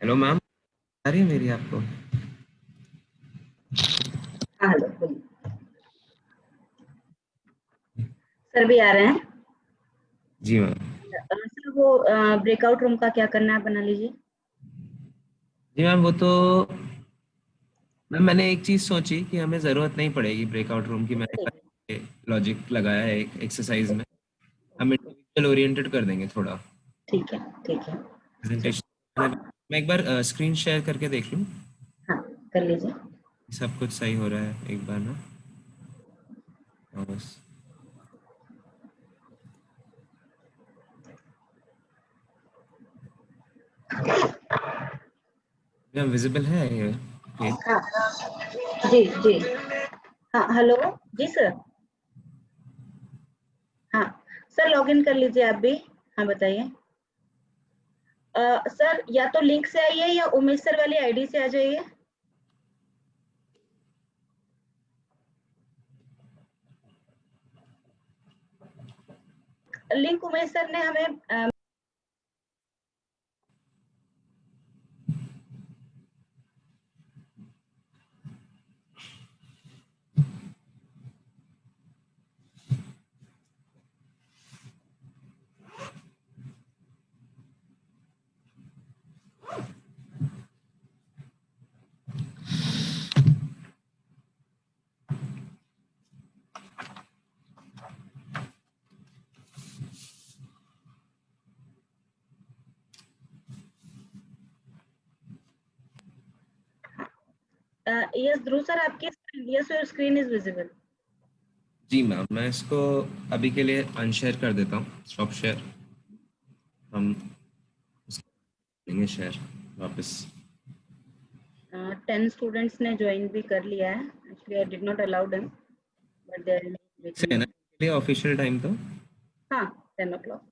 Hello ma'am, आ रही है मेरी आपको? हाँ हेलो बोलिए। सर भी आ रहे हैं। जी मैम। सर वो ब्रेकआउट रूम का क्या करना है बना लीजिए। जी मैम, वो तो मैंने एक चीज़ सोची कि हमें ज़रूरत नहीं पड़ेगी ब्रेकआउट रूम की। मैंने ठीक लॉजिक लगाया है एक एक्सरसाइज है में। हम इंडिविजुअल ओरिएंटेड कर देंगे थोड़ा ठीक है ठीक है। चलो, प्रेजेंटेशन। मैं एक बार स्क्रीन शेयर करके देख लूँ, हाँ कर लीजिए। सब कुछ सही हो रहा है एक बार ना। हाँ, बस मैम विजिबल है ये पेज? हाँ जी जी। हाँ हेलो जी सर। हाँ सर लॉग इन कर लीजिए आप भी। हाँ बताइए। सर या तो लिंक से आइए या उमेश सर वाली आईडी से आ जाइए। लिंक उमेश सर ने हमें यस ध्रुव सर आपकी yes your screen is visible. जी मैम, मैं इसको अभी के लिए अनशेयर कर देता हूँ, स्टॉप शेयर। हम लेंगे शेयर वापस। 10 स्टूडेंट्स ने ज्वाइन भी कर लिया है। Actually I did not allow them but they are से वेटिंग। है ना के लिए ऑफिशियल टाइम तो? हाँ 10 o'clock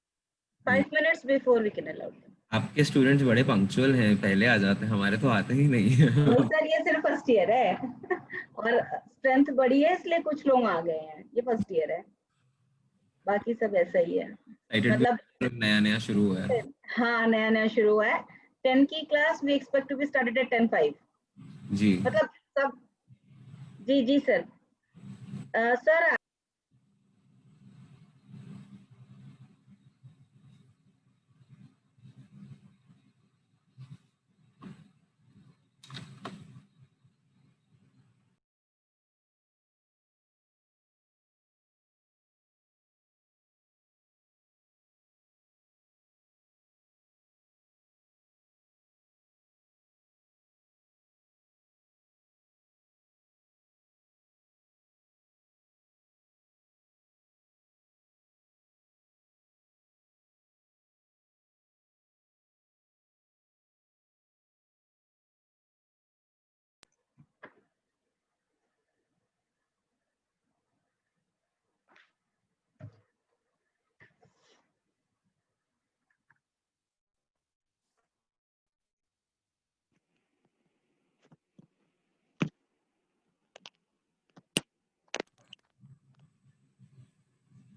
5 minutes before we can allow them। आपके स्टूडेंट्स बड़े पंक्चुअल हैं, पहले आ जाते हैं, हमारे तो आते ही नहीं नहीं है। सर ये सिर्फ फर्स्ट ईयर है और स्ट्रेंथ बढ़ी है इसलिए कुछ लोग आ गए हैं। ये फर्स्ट ईयर है, बाकी सब ऐसा ही है। एक्साइटेड मतलब भी नया नया शुरू हुआ है। हाँ नया नया शुरू हुआ है। 10 की class we expect to be started at 10:05। जी मतलब सब। जी जी सर। सर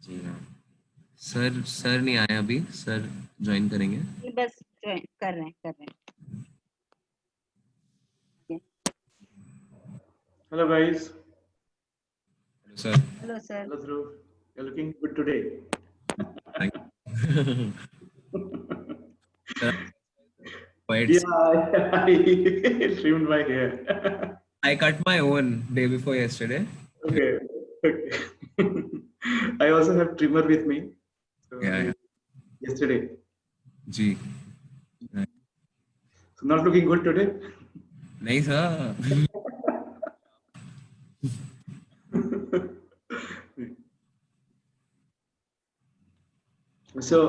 जी मैम। सर नहीं आए अभी, सर ज्वाइन करेंगे। बस ज्वाइन कर रहे हैं। Hello guys. Hello sir. Hello sir. Hello Dhruv. You're looking good today. Thank you. Sir Yeah, quite. I trimmed my hair. I cut my own day before yesterday. Okay. Okay. I also have trimmer with me. So या I yesterday. जी। So not looking good today. नहीं sir. So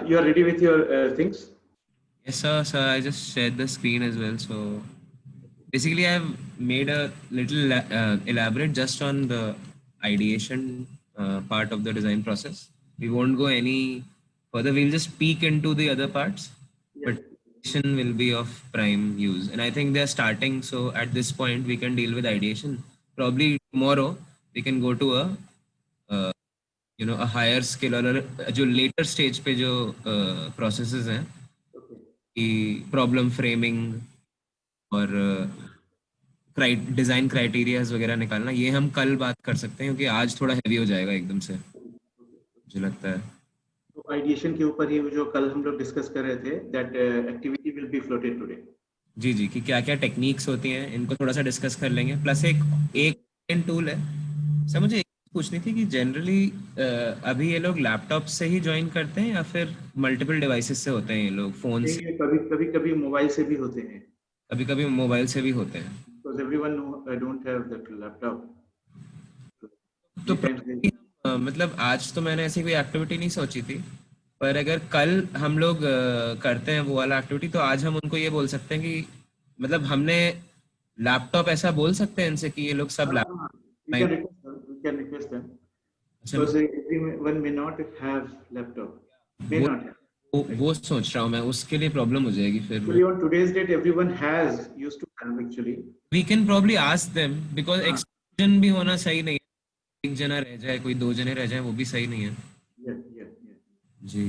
you are ready with your things? Yes sir, I just shared the screen as well. So basically I've made a little elaborate just on the ideation part of the design process. We won't go any further, we'll just peek into the other parts, Yeah. but ideation will be of prime use, and I think they're starting. So at this point we can deal with ideation. Probably tomorrow we can go to a a higher scale, और जो later stage पे जो processes हैं, Okay. Problem framing और design criterias वगैरह निकालना, ये हम कल बात कर सकते हैं क्योंकि आज थोड़ा हैवी हो जाएगा एकदम से, मुझे लगता है। तो आइडिएशन के ऊपर ही जो कल हम लोग डिस्कस कर रहे थे, that activity will be floated today. जी जी, कि क्या क्या टेक्निक्स होती हैं इनको थोड़ा सा डिस्कस कर लेंगे। प्लस एक एक टूल है सर, मुझे एक चीज़ पूछनी थी कि जनरली अभी ये लोग लैपटॉप से ही ज्वाइन करते हैं या फिर मल्टीपल डिवाइसेस से होते हैं ये लोग, फोन से? ये कभी कभी मोबाइल से भी होते हैं, कभी कभी मोबाइल से भी होते हैं। Because everyone don't have that laptop. तो Many times they, मतलब आज तो मैंने ऐसी कोई एक्टिविटी नहीं सोची थी, पर अगर कल हम लोग करते हैं वो वाला एक्टिविटी, तो आज हम उनको ये बोल सकते हैं कि मतलब हमने लैपटॉप, ऐसा बोल सकते हैं इनसे कि ये लोग सब laptop. you can request them. You can request them अच्छा, because everyone may not have laptop, may वो not have. Right? वो सोच रहा हूँ मैं, उसके लिए प्रॉब्लम हो जाएगी फिर वो। Actually, on today's date, everyone has used to have actually. We can probably ask them, because हाँ, एक्सक्लूजन भी होना सही नहीं है, एक जना रह जाए, कोई दो जने रह जाए, वो भी सही नहीं है। yeah, yeah, yeah. Ji,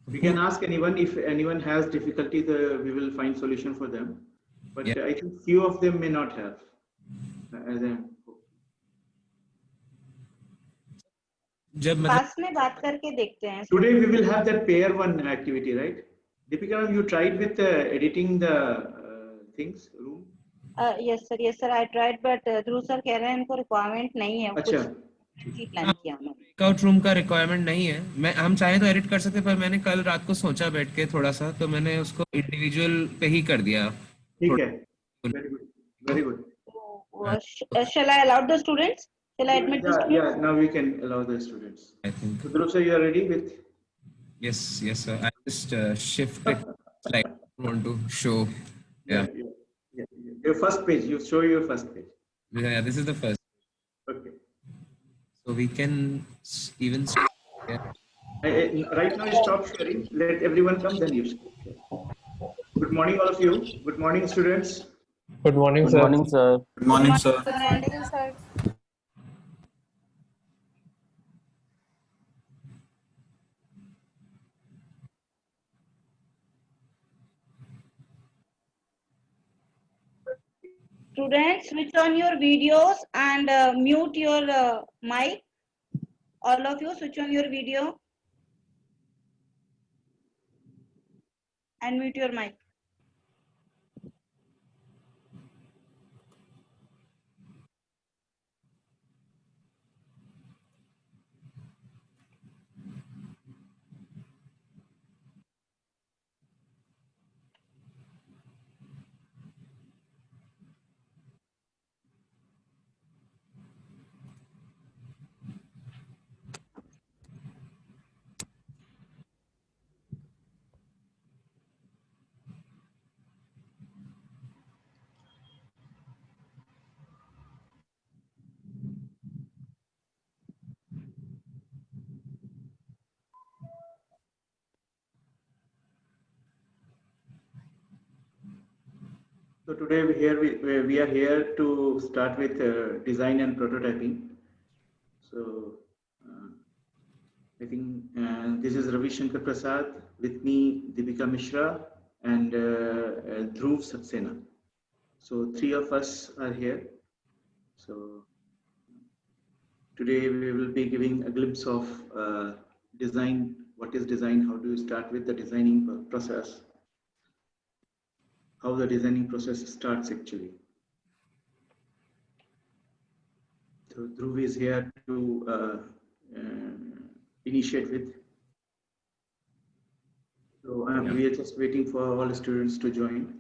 We तो can ask anyone if anyone has difficulty. We will find solution for them. But या I think few of them may not have. As I जब मतलब पास में बात करके देखते हैं। today we will have that pair one activity, right? Deepika, you tried with editing the things room. Yes sir I tried but Dhruv sir कह रहे हैं इनको रिक्वायरमेंट नहीं है, अच्छा, कुछ प्लान किया उन्होंने। ब्रेकआउट रूम का रिक्वायरमेंट नहीं है, मैं हम चाहे तो एडिट कर सकते हैं, पर मैंने कल रात को सोचा बैठ के थोड़ा सा, तो मैंने उसको इंडिविजुअल पे ही कर दिया ठीक थोड़ा। है, very good, very good. Shall I allow the students? Shall I admit the Yeah, students? yeah. Now we can allow the students. I think So, Dhruv sir, you are ready with? Yes yes sir, I just shift it like want to show. Yeah, yeah yeah, yeah, yeah. Your first page. You show your first page. This is the first, Okay. So we can even Right now, you stop sharing. Let everyone come. Then you share. Good morning, all of you. Good morning, students. Good morning, Good sir. morning, sir. Good morning, sir. Good morning, sir. Students, switch on your videos and mute your mic. All of you, switch on your video and mute your mic. So today we are here to start with design and prototyping. So I think this is Ravi Shankar Prasad, with me Deepika Mishra and Dhruv Saxena. So three of us are here. So today we will be giving a glimpse of design. What is design? How do you start with the designing process? How the designing process starts actually. So Dhruv is here to initiate with. So we are just waiting for all the students to join.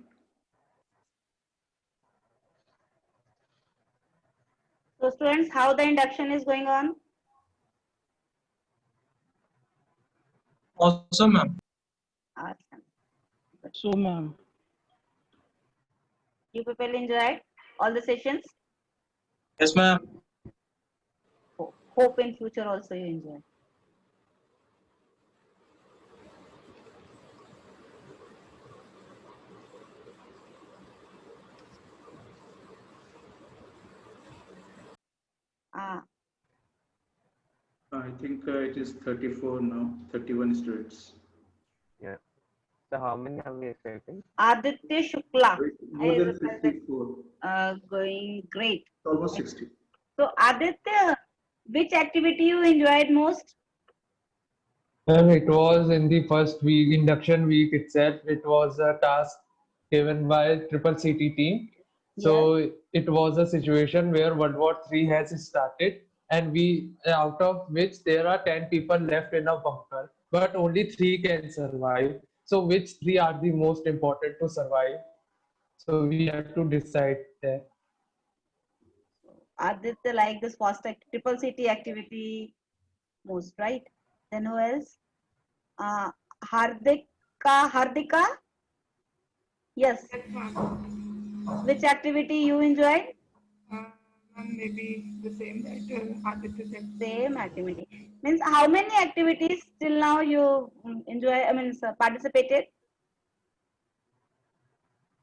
So students, how the induction is going on? Awesome, ma'am. Awesome. So, ma'am. You people enjoyed all the sessions? Yes, ma'am. Hope in future also you enjoy. I think it is 34 now, 31 students. Yeah. So how many are we expecting? Aditya Shukla More is than 64, going great. almost 60. So Aditya, which activity you enjoyed most? Well, it was in the first week, induction week itself. It was a task given by Triple CT team. So it was a situation where World War III has started, and we, out of which there are 10 people left in a bunker, but only 3 can survive. So which 3 are the most important to survive? So we have to decide that. Aditya like this first Triple CT activity most, right? Then who else? Hardika? Yes. Yes, ma'am. Which activity you enjoyed? Ma'am, maybe the same that Aditya said. Same activity. Means how many activities till now you enjoy, participated?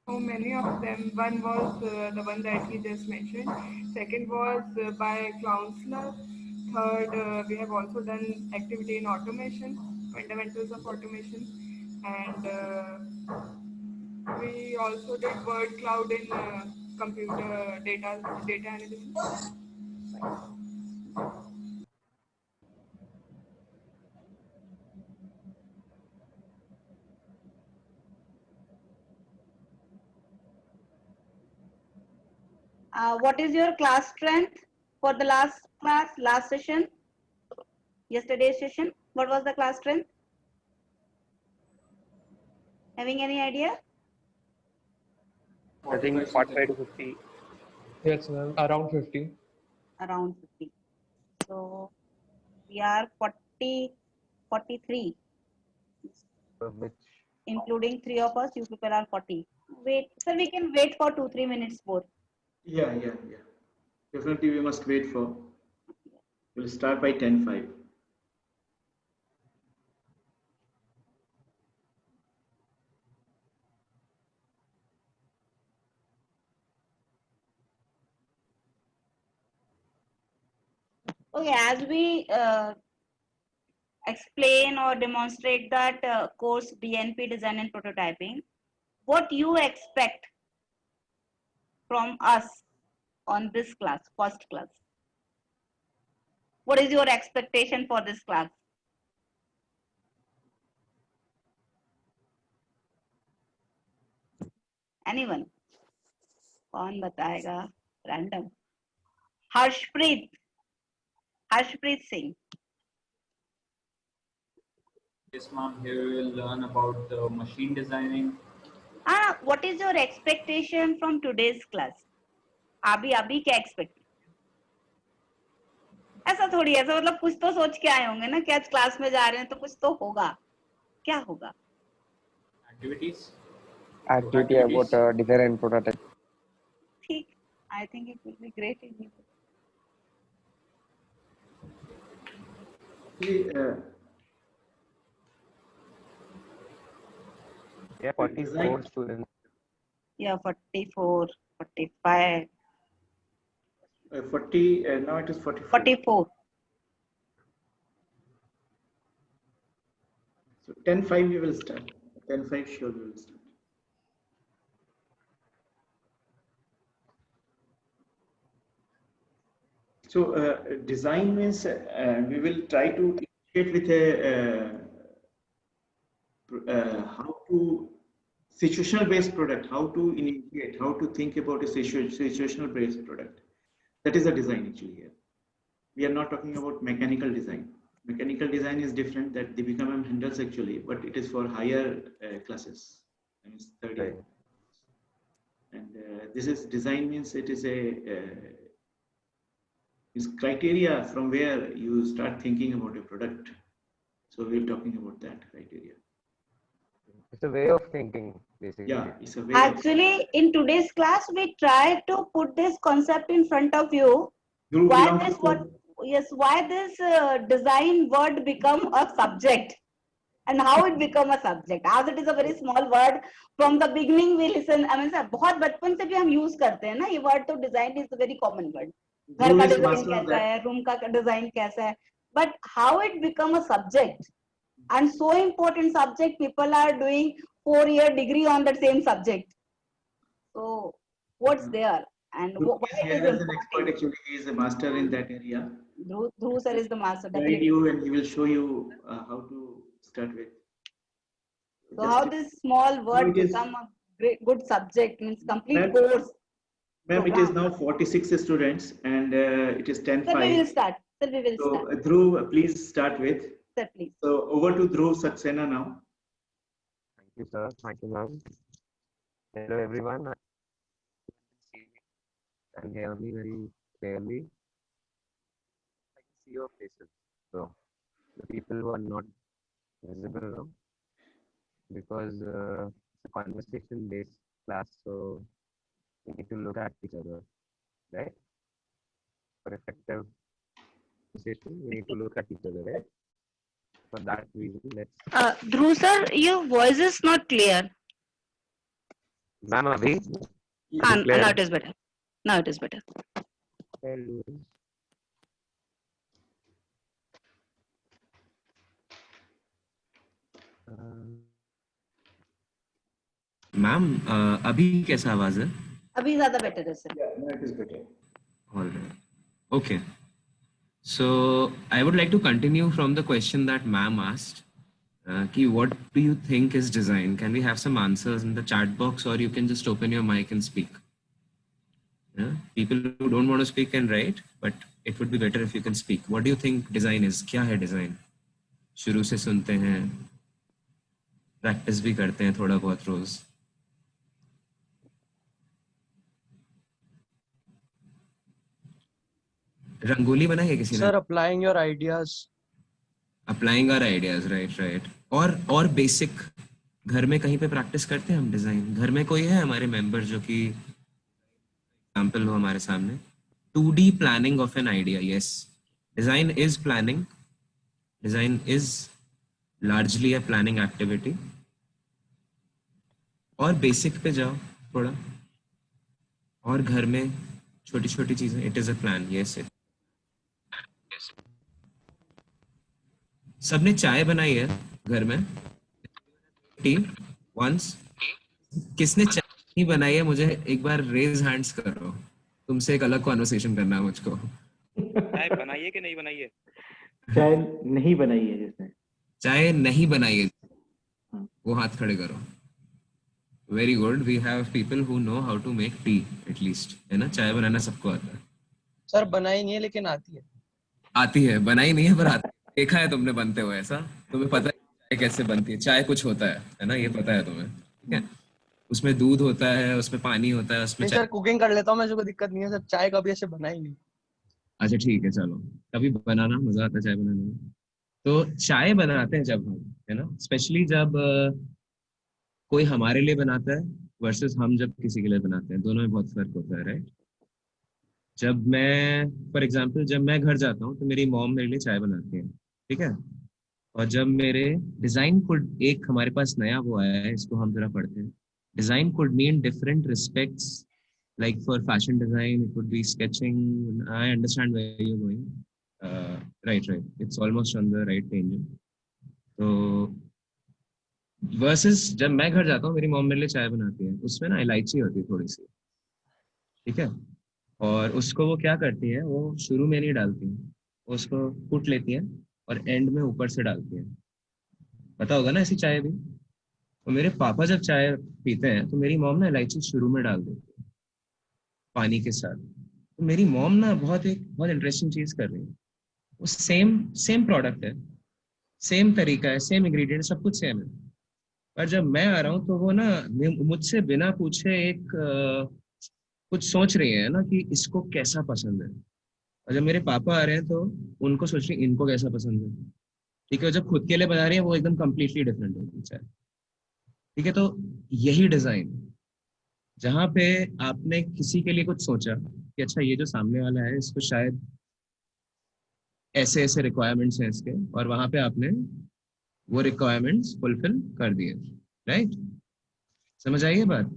So many of them. One was the one that he just mentioned. Second was by counselor. Third, we have also done activity in automation, fundamentals of automation, and we also did word cloud in computer data analysis. What is your class strength for the last session? Yesterday's session, what was the class strength? Having any idea? I think 45 to 50. Yes, ma'am, around 50. Around 50. So we are 43, Which including 3 of us. You people are 40. Wait, sir, we can wait for 2-3 minutes more. Yeah. Definitely we must wait for. We'll start by 10:05. Okay, as we explain or demonstrate that course DNP design and prototyping, what you expect from us on this class, first class? What is your expectation for this class? Anyone? कौन बताएगा? Random. Harshpreet Singh. Yes, ma'am. Here we will learn about the machine designing. What is your expectation from today's class? अभी क्या expect? ऐसा थोड़ी, ऐसा मतलब कुछ तो सोच के आए होंगे ना कि आज क्लास में जा रहे हैं तो कुछ तो होगा. क्या होगा? Activities. activity about design and prototype. ठीक. I think it will be great in you. Yeah, 44 students. Yeah, 44, 45, 40, now it is 44. 44. So 10:05 we will start. 10:05 sure we will start. So design means we will try to initiate with how to situational based product, how to initiate, how to think about a situational based product. That is the design actually here. We are not talking about mechanical design. Mechanical design is different, that they become handles actually, but it is for higher classes. That means third year. And this is design means it is is criteria from where you start thinking about a product. So we're talking about that criteria. It's a way of thinking, basically. Yeah, it's a way. Actually, in today's class, we try to put this concept in front of you. Why this design word become a subject and how it become a subject? As it is a very small word, from the beginning we listen. I mean, sir, बहुत बचपन से भी हम use करते हैं ना ये word. तो design is a very common word. घर का design कैसा है, room का design कैसा है, but how it become a subject, and so important subject people are doing 4-year degree on that same subject. So what's there and Dhruv why is it here is as an expert. important? Actually, he is a master in that area. Dhruv sir is the master, Guide definitely. you, and he will show you how to start with. So how this small word it is- become a great good subject, means complete Ma'am, course. Ma'am, it is program. now 46 students and it is Sir, we will 10:05. start. Sir, we will So start. Dhruv, please start with. Sir, please. So over to Dhruv Saxena now. Thank you, sir. Thank you, ma'am. Hello, everyone. And hear me very clearly. I can see your faces. So the people who are not visible now, because it's a conversation-based class, so we need to look at each other, right? For effective conversation, we need to look at each other, right? For that reason, let's. Dhruv sir, your voice is not clear. Ma'am, Abhi, Now it is better. Now it is better. Ma'am अभी कैसा आवाज है? अभी ज़्यादा better है sir. Now it is better. All right. Okay. So I would like to continue from the question that ma'am asked. What do you think is design? Can we have some answers in the chat box, or you can just open your mic and speak? Yeah? People who don't want to speak can write, but it would be better if you can speak. What do you think design is? क्या है design? शुरू से सुनते हैं, practice भी करते हैं थोड़ा बहुत रोज. रंगोली बनाई है किसी ने? Sir, applying your ideas. Applying our ideas, right. और बेसिक घर में कहीं पे प्रैक्टिस करते हैं हम डिजाइन? घर में कोई है हमारे मेंबर जो कि एग्जांपल हो हमारे सामने? 2D planning of an idea. Yes, design is planning. Design is largely a planning activity. और बेसिक पे जाओ थोड़ा, और घर में छोटी छोटी चीजें. It is a plan. Yes, सबने चाय बनाई है घर में? Tea once? किसने चाय नहीं बनाई है? मुझे एक बार रेज हैंड्स करो. तुमसे एक अलग कॉन्वर्सेशन करना है मुझको. चाय बनाई है कि नहीं बनाई है? चाय नहीं बनाई है जिसने. चाय नहीं बनाई है वो हाथ खड़े करो. Very good. We have people who know how to make tea at least, है ना? चाय बनाना सबको आता है. सर बनाई नहीं है लेकिन आती है. आती है, बनाई नहीं है पर आती है. देखा है तुमने बनते हुए? ऐसा तुम्हें पता है चाय कैसे बनती है? चाय कुछ होता है ना? ये पता है तुम्हें? ठीक है, उसमें दूध होता है, उसमें पानी होता है, उसमें सर कुकिंग कर लेता हूँ मैं, जो कोई दिक्कत नहीं है सर. चाय कभी ऐसे बनाई नहीं. अच्छा ठीक है, चलो कभी बनाना, मजा आता है चाय बनाने में. तो चाय बनाते हैं जब हम, है ना, स्पेशली जब कोई हमारे लिए बनाता है वर्सेस हम जब किसी के लिए बनाते हैं, दोनों में बहुत फर्क होता है, राइट? जब मैं फॉर एग्जांपल जब मैं घर जाता हूँ तो मेरी मॉम मेरे लिए चाय बनाती है, ठीक है. और जब मेरे डिजाइन कुड, एक हमारे पास नया वो आया है, इसको हम जरा पढ़ते हैं. Design could mean different respects. Like for fashion design, it would be sketching. I understand where you're going. Right. It's almost on the right tangent. So, versus जब मैं घर जाता हूँ मेरी मॉम मेरे लिए चाय बनाती है, उसमें ना इलायची होती है थोड़ी सी, ठीक है. और उसको वो क्या करती है, वो शुरू में नहीं डालती है, उसको कूट लेती है और एंड में ऊपर से डालती है. पता होगा ना ऐसी चाय भी. तो मेरे पापा जब चाय पीते हैं तो मेरी मॉम ना इलायची शुरू में डाल देती है पानी के साथ. तो मेरी मॉम ना बहुत इंटरेस्टिंग चीज कर रही है. वो सेम प्रोडक्ट है, सेम तरीका है, सेम इंग्रेडिएंट, सब कुछ सेम है. पर जब मैं आ रहा हूँ तो वो ना मुझसे बिना पूछे एक कुछ सोच रही है ना कि इसको कैसा पसंद है. और जब मेरे पापा आ रहे हैं तो उनको सोच रही है इनको कैसा पसंद है, ठीक है. जब खुद के लिए बना रही है वो एकदम कम्प्लीटली डिफरेंट होती है, ठीक है. तो यही डिजाइन, जहां पे आपने किसी के लिए कुछ सोचा कि अच्छा ये जो सामने वाला है इसको शायद ऐसे ऐसे रिक्वायरमेंट्स हैं इसके, और वहां पे आपने वो रिक्वायरमेंट्स फुलफिल कर दिए, राइट? समझ आई ये बात?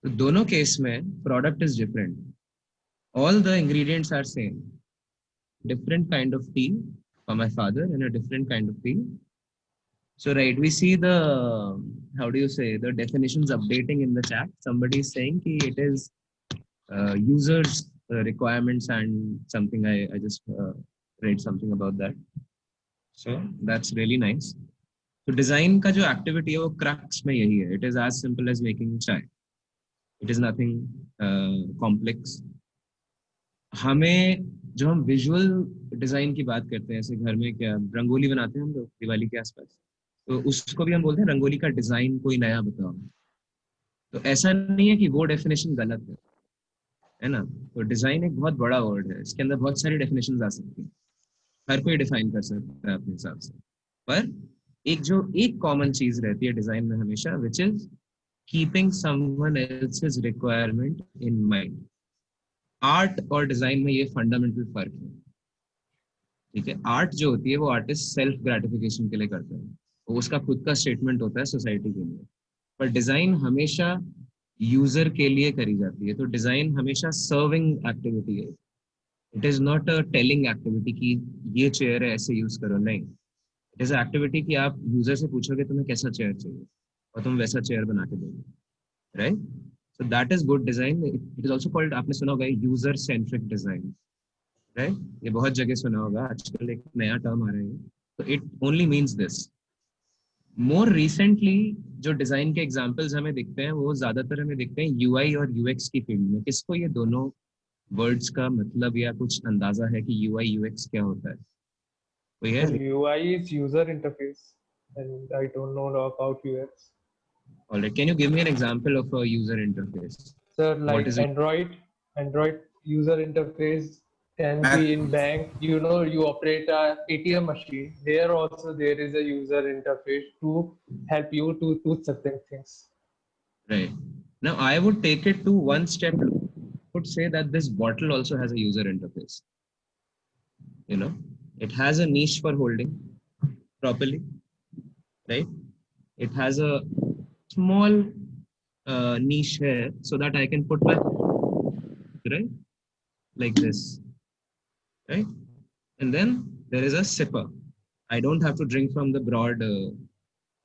तो दोनों केस में product is different, all the ingredients are same. Different kind of tea for my father and a different kind of tea So right, we see the, how do you say, the definitions updating in the chat. Somebody is saying ki it is users requirements and something. I just read something about that. So that's really nice. So design का जो activity है वो crux में यही है. It is as simple as making chai. It is nothing complex. हमें जो हम विजुअल डिजाइन की बात करते हैं, जैसे घर में क्या रंगोली बनाते हैं हम लोग दिवाली के आसपास, तो उसको भी हम बोलते हैं रंगोली का डिजाइन कोई नया बताओ। तो ऐसा नहीं है कि वो डेफिनेशन गलत है ना। तो डिजाइन एक बहुत बड़ा वर्ड है, इसके अंदर बहुत सारी डेफिनेशन आ सकती हैं, हर कोई डिफाइन कर सकता है अपने हिसाब से। पर एक कॉमन चीज रहती है डिजाइन में हमेशा, which is keeping someone else's requirement in mind. Art और डिजाइन में ये फंडामेंटल फर्क है, ठीक है। आर्ट जो होती है वो आर्टिस्ट सेल्फ ग्रेटिफिकेशन के लिए करता है, वो उसका खुद का स्टेटमेंट होता है सोसाइटी के लिए। पर डिजाइन हमेशा यूजर के लिए करी जाती है। तो डिजाइन हमेशा सर्विंग एक्टिविटी है। It is not a telling activity कि ये चेयर है ऐसे यूज करो, नहीं। इट इज एक्टिविटी कि आप यूजर से पूछोगे तुम्हें कैसा चेयर चाहिए और तुम वैसा चेयर बना के दोगे, right. So that is good design. It is also called, आपने सुना होगा यूजर सेंट्रिक डिजाइन, राइट। ये बहुत जगह सुना होगा, आजकल एक नया टर्म आ रहा है। तो it only means this. More recently जो डिजाइन के एग्जांपल्स हमें दिखते हैं वो ज्यादातर हमें दिखते हैं यूआई और यूएक्स की फील्ड में। किसको ये दोनों वर्ड्स का मतलब या कुछ अंदाजा है कि यूआई यूएक्स क्या होता है? कोई है? UI is user interface, and I don't know about UX. Alright, can you give me an example of a user interface? Sir, What like is it? Android user interface can be in bank. You know, you operate a ATM machine. There also there is a user interface to help you to do certain things. Right. Now I would take it to one step. I would say that this bottle also has a user interface. You know, it has a niche for holding properly, right? It has a small niche here so that I can put my, right, like this, right? And then there is a sipper. I don't have to drink from the broad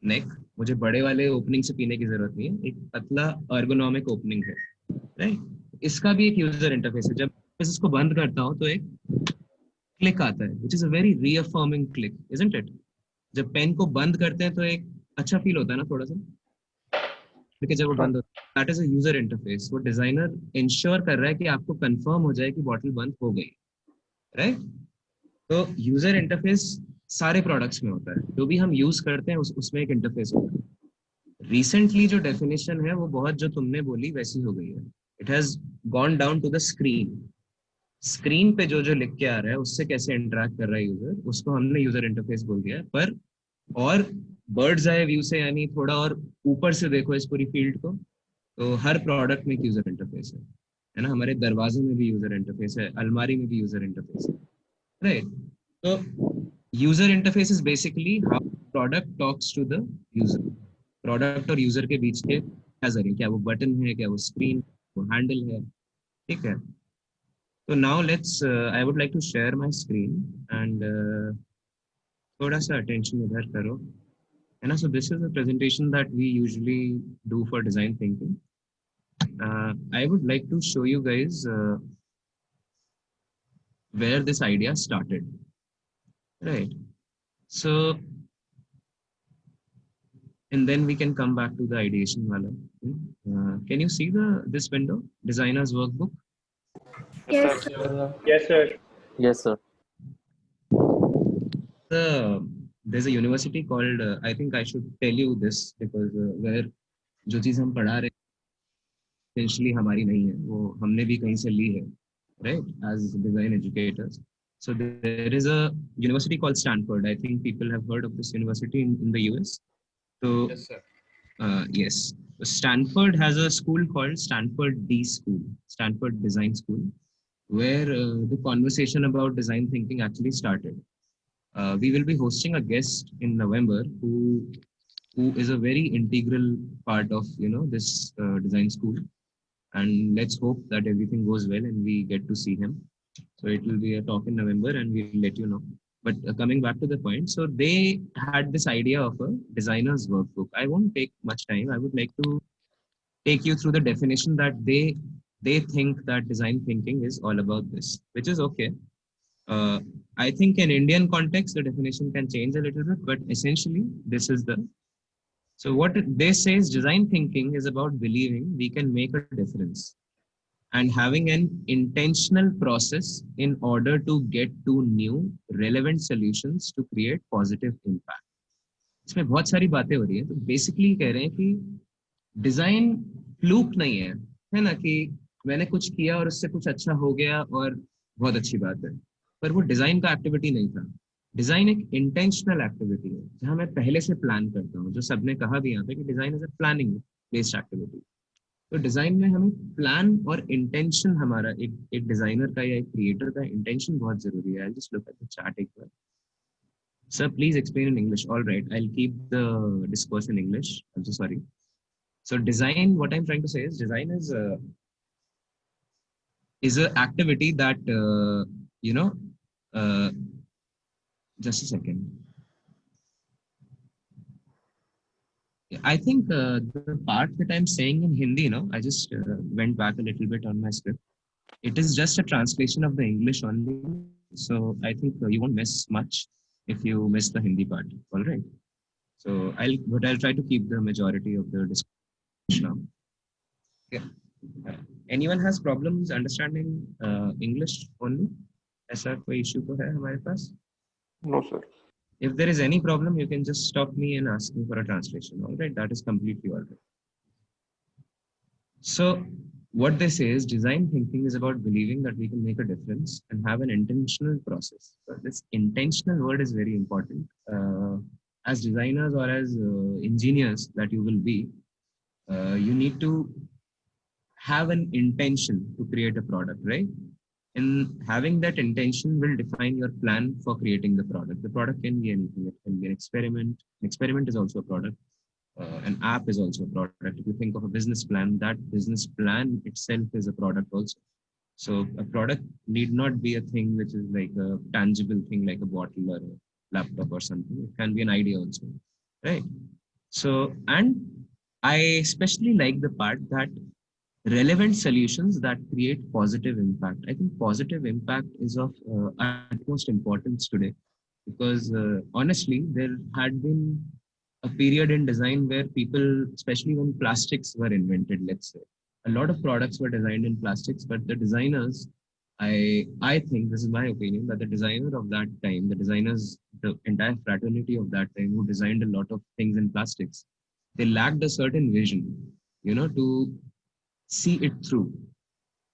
neck. मुझे बड़े वाले opening से पीने की जरूरत नहीं है, एक पतला ergonomic ओपनिंग है, राइट। इसका भी एक यूजर इंटरफेस है। जब मैं इसको बंद करता हूँ तो एक क्लिक आता है, which is a very reaffirming click, isn't it? जब पेन को बंद करते हैं तो एक अच्छा फील होता है ना थोड़ा सा, क्योंकि जब वो बंद होता है, that is a user interface. वो डिजाइनर इंश्योर कर रहा है कि आपको कंफर्म हो जाए कि बॉटल बंद हो गई, राइट। तो यूजर इंटरफेस सारे प्रोडक्ट्स में होता है, जो भी हम यूज करते हैं उसमें एक इंटरफेस होता है। रिसेंटली जो डेफिनेशन है वो बहुत जो तुमने बोली वैसी हो गई है। It has gone down to the screen. Screen पे जो लिख के आ रहा है उससे कैसे इंटरेक्ट कर रहा है यूजर, उसको हमने यूजर इंटरफेस बोल दिया है। पर और बर्ड्स आई व्यू से, यानी थोड़ा और ऊपर से देखो इस पूरी फील्ड को, तो हर प्रोडक्ट में एक यूजर इंटरफेस है ना। हमारे दरवाजे में भी यूजर इंटरफेस है, अलमारी में भी यूजर इंटरफेस है, राइट। तो user interface is basically how product talks to the user. Product और यूजर के बीच के क्या जरिए, क्या वो बटन है, क्या वो स्क्रीन, वो हैंडल है, ठीक है। तो now let's, I would like to share my screen and थोड़ा सा अटेंशन इधर करो, है ना। So this is a presentation that we usually do for design thinking. I would like to show you guys where this idea started, right? So, and then we can come back to the ideation wala. Can you see this window, designer's workbook? Yes. Yes, sir. Yes, sir. There's a university called, I think I should tell you this because where जो चीज हम पढ़ा रहे हैं essentially हमारी नहीं है, वो हमने भी कहीं से ली है, right, as design educators. So there is a university called Stanford. I think people have heard of this university in the US. So Yes, sir. yes, Stanford has a school called Stanford D School, Stanford Design School, where the conversation about design thinking actually started. We will be hosting a guest in November who is a very integral part of this design school, and let's hope that everything goes well and we get to see him. So it will be a talk in November and we'll let you know. But coming back to the point, so they had this idea of a designer's workbook. I won't take much time. I would like to take you through the definition that they think that design thinking is all about this, which is okay. I think in Indian context, the definition can change a little bit, but essentially this is the, so what they say is design thinking is about believing we can make a difference and having an intentional process in order to get to new relevant solutions to create positive impact. इसमें बहुत सारी बातें हो रही है, तो basically कह रहे हैं कि डिजाइन फ्लूक नहीं है ना, कि मैंने कुछ किया और उससे कुछ अच्छा हो गया और बहुत अच्छी बात है, पर वो डिजाइन का एक्टिविटी नहीं था. डिजाइन एक इंटेंशनल एक्टिविटी है जहां मैं पहले से प्लान करता हूँ, जो सबने कहा भी यहाँ पे कि design is a planning based activity. तो डिजाइन में हमें प्लान और इंटेंशन, हमारा एक डिजाइनर का या एक क्रिएटर का इंटेंशन बहुत जरूरी है. I just look at the chart एक बार. Sir, please explain in English. All right, I'll keep the discourse in English. I'm so sorry. So design, what I'm trying to say is design is a activity that just a second. I think the part that I'm saying in Hindi, I just went back a little bit on my script. It is just a translation of the English only. So I think you won't miss much if you miss the Hindi part. All right. So I'll try to keep the majority of the discussion now. Okay. Anyone has problems understanding English only? ऐसा कोई issue तो है हमारे पास? No, sir. If there is any problem, you can just stop me and ask me for a translation. All right, that is completely all right. So what they say is design thinking is about believing that we can make a difference and have an intentional process. So this intentional word is very important. As designers or as engineers that you will be, you need to have an intention to create a product, right? And having that intention will define your plan for creating the product. The product can be anything. It can be an experiment. An experiment is also a product. An app is also a product. If you think of a business plan, that business plan itself is a product also. So a product need not be a thing which is like a tangible thing, like a bottle or a laptop or something. It can be an idea also, right? So, and I especially like the part that relevant solutions that create positive impact. I think positive impact is of utmost importance today, because honestly, there had been a period in design where people, especially when plastics were invented, let's say, a lot of products were designed in plastics, but the designers, I think, this is my opinion, that the designer of that time, the designers, the entire fraternity of that time who designed a lot of things in plastics, they lacked a certain vision, to see it through.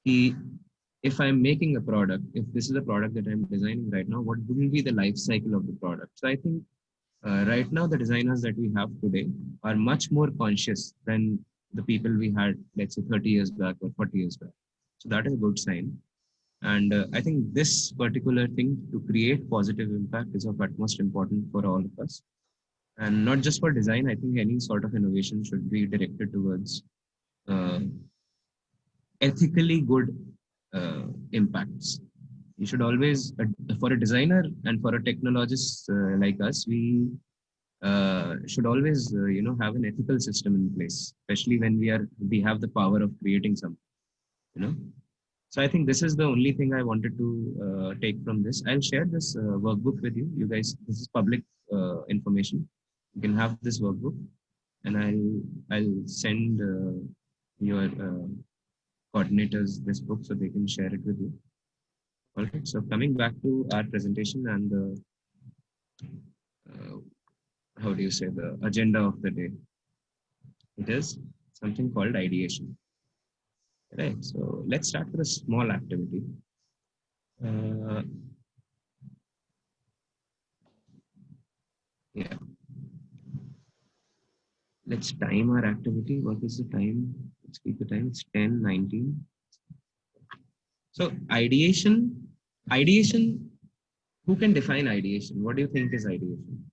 If I'm making a product, if this is a product that I'm designing right now, what will be the life cycle of the product? So I think right now the designers that we have today are much more conscious than the people we had, let's say 30 years back or 40 years back. So that is a good sign. And I think this particular thing to create positive impact is of utmost importance for all of us. And not just for design, I think any sort of innovation should be directed towards ethically good impacts. You should always, for a designer and for a technologist like us, we should always, have an ethical system in place, especially when we have the power of creating something, So I think this is the only thing I wanted to take from this. I'll share this workbook with you. You guys, this is public information. You can have this workbook, and I'll send your coordinators this book so they can share it with you. All right. So coming back to our presentation and how do you say, the agenda of the day? It is something called ideation. Right. So let's start with a small activity. Yeah. Let's time our activity. What is the time? Let's keep the time. It's 10:19. So ideation, who can define ideation? What do you think is ideation?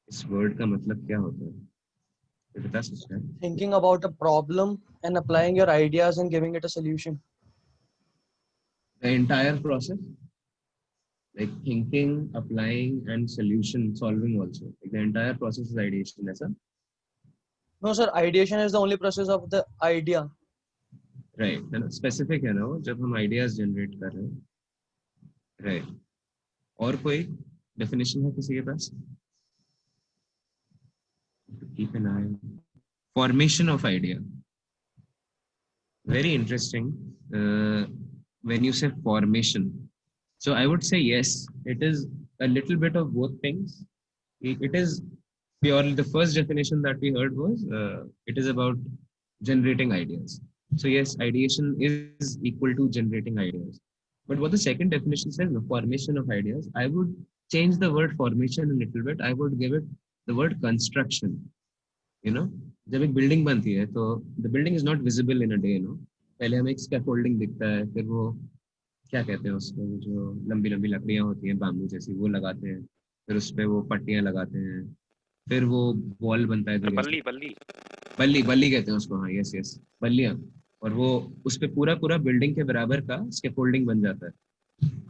This word का मतलब क्या होता है? बता सकते हैं? Thinking about a problem and applying your ideas and giving it a solution. The entire process? like thinking, applying, and solution solving also. Like the entire process is ideation, ऐसा? No, sir. Ideation is the only process of the idea. Right. है ना? Specific है ना वो, जब हम ideas generate कर रहे हैं. Right. और कोई definition है किसी के पास? Keep an eye. Formation of idea. Very interesting. When you say formation, so I would say yes, it is a little bit of both things. It is purely, the first definition that we heard was it is about generating ideas. So yes, ideation is equal to generating ideas. But what the second definition says, the formation of ideas, I would change the word formation a little bit. I would give it the word construction. You know, जब एक building बनती है तो the building is not visible in a day, no. पहले हमें एक scaffolding दिखता है, फिर वो क्या कहते हैं उसको, जो लंबी लंबी लकड़ियां होती हैं बाम्बू जैसी, वो लगाते हैं, फिर उस पे वो पट्टियां लगाते हैं, फिर वो वॉल बनता है. बल्ली बल्ली बल्ली बल्ली कहते हैं उसको, हाँ यस यस, बल्लियां. और वो उस पे पूरा पूरा बिल्डिंग के बराबर का स्कैफोल्डिंग बन जाता है.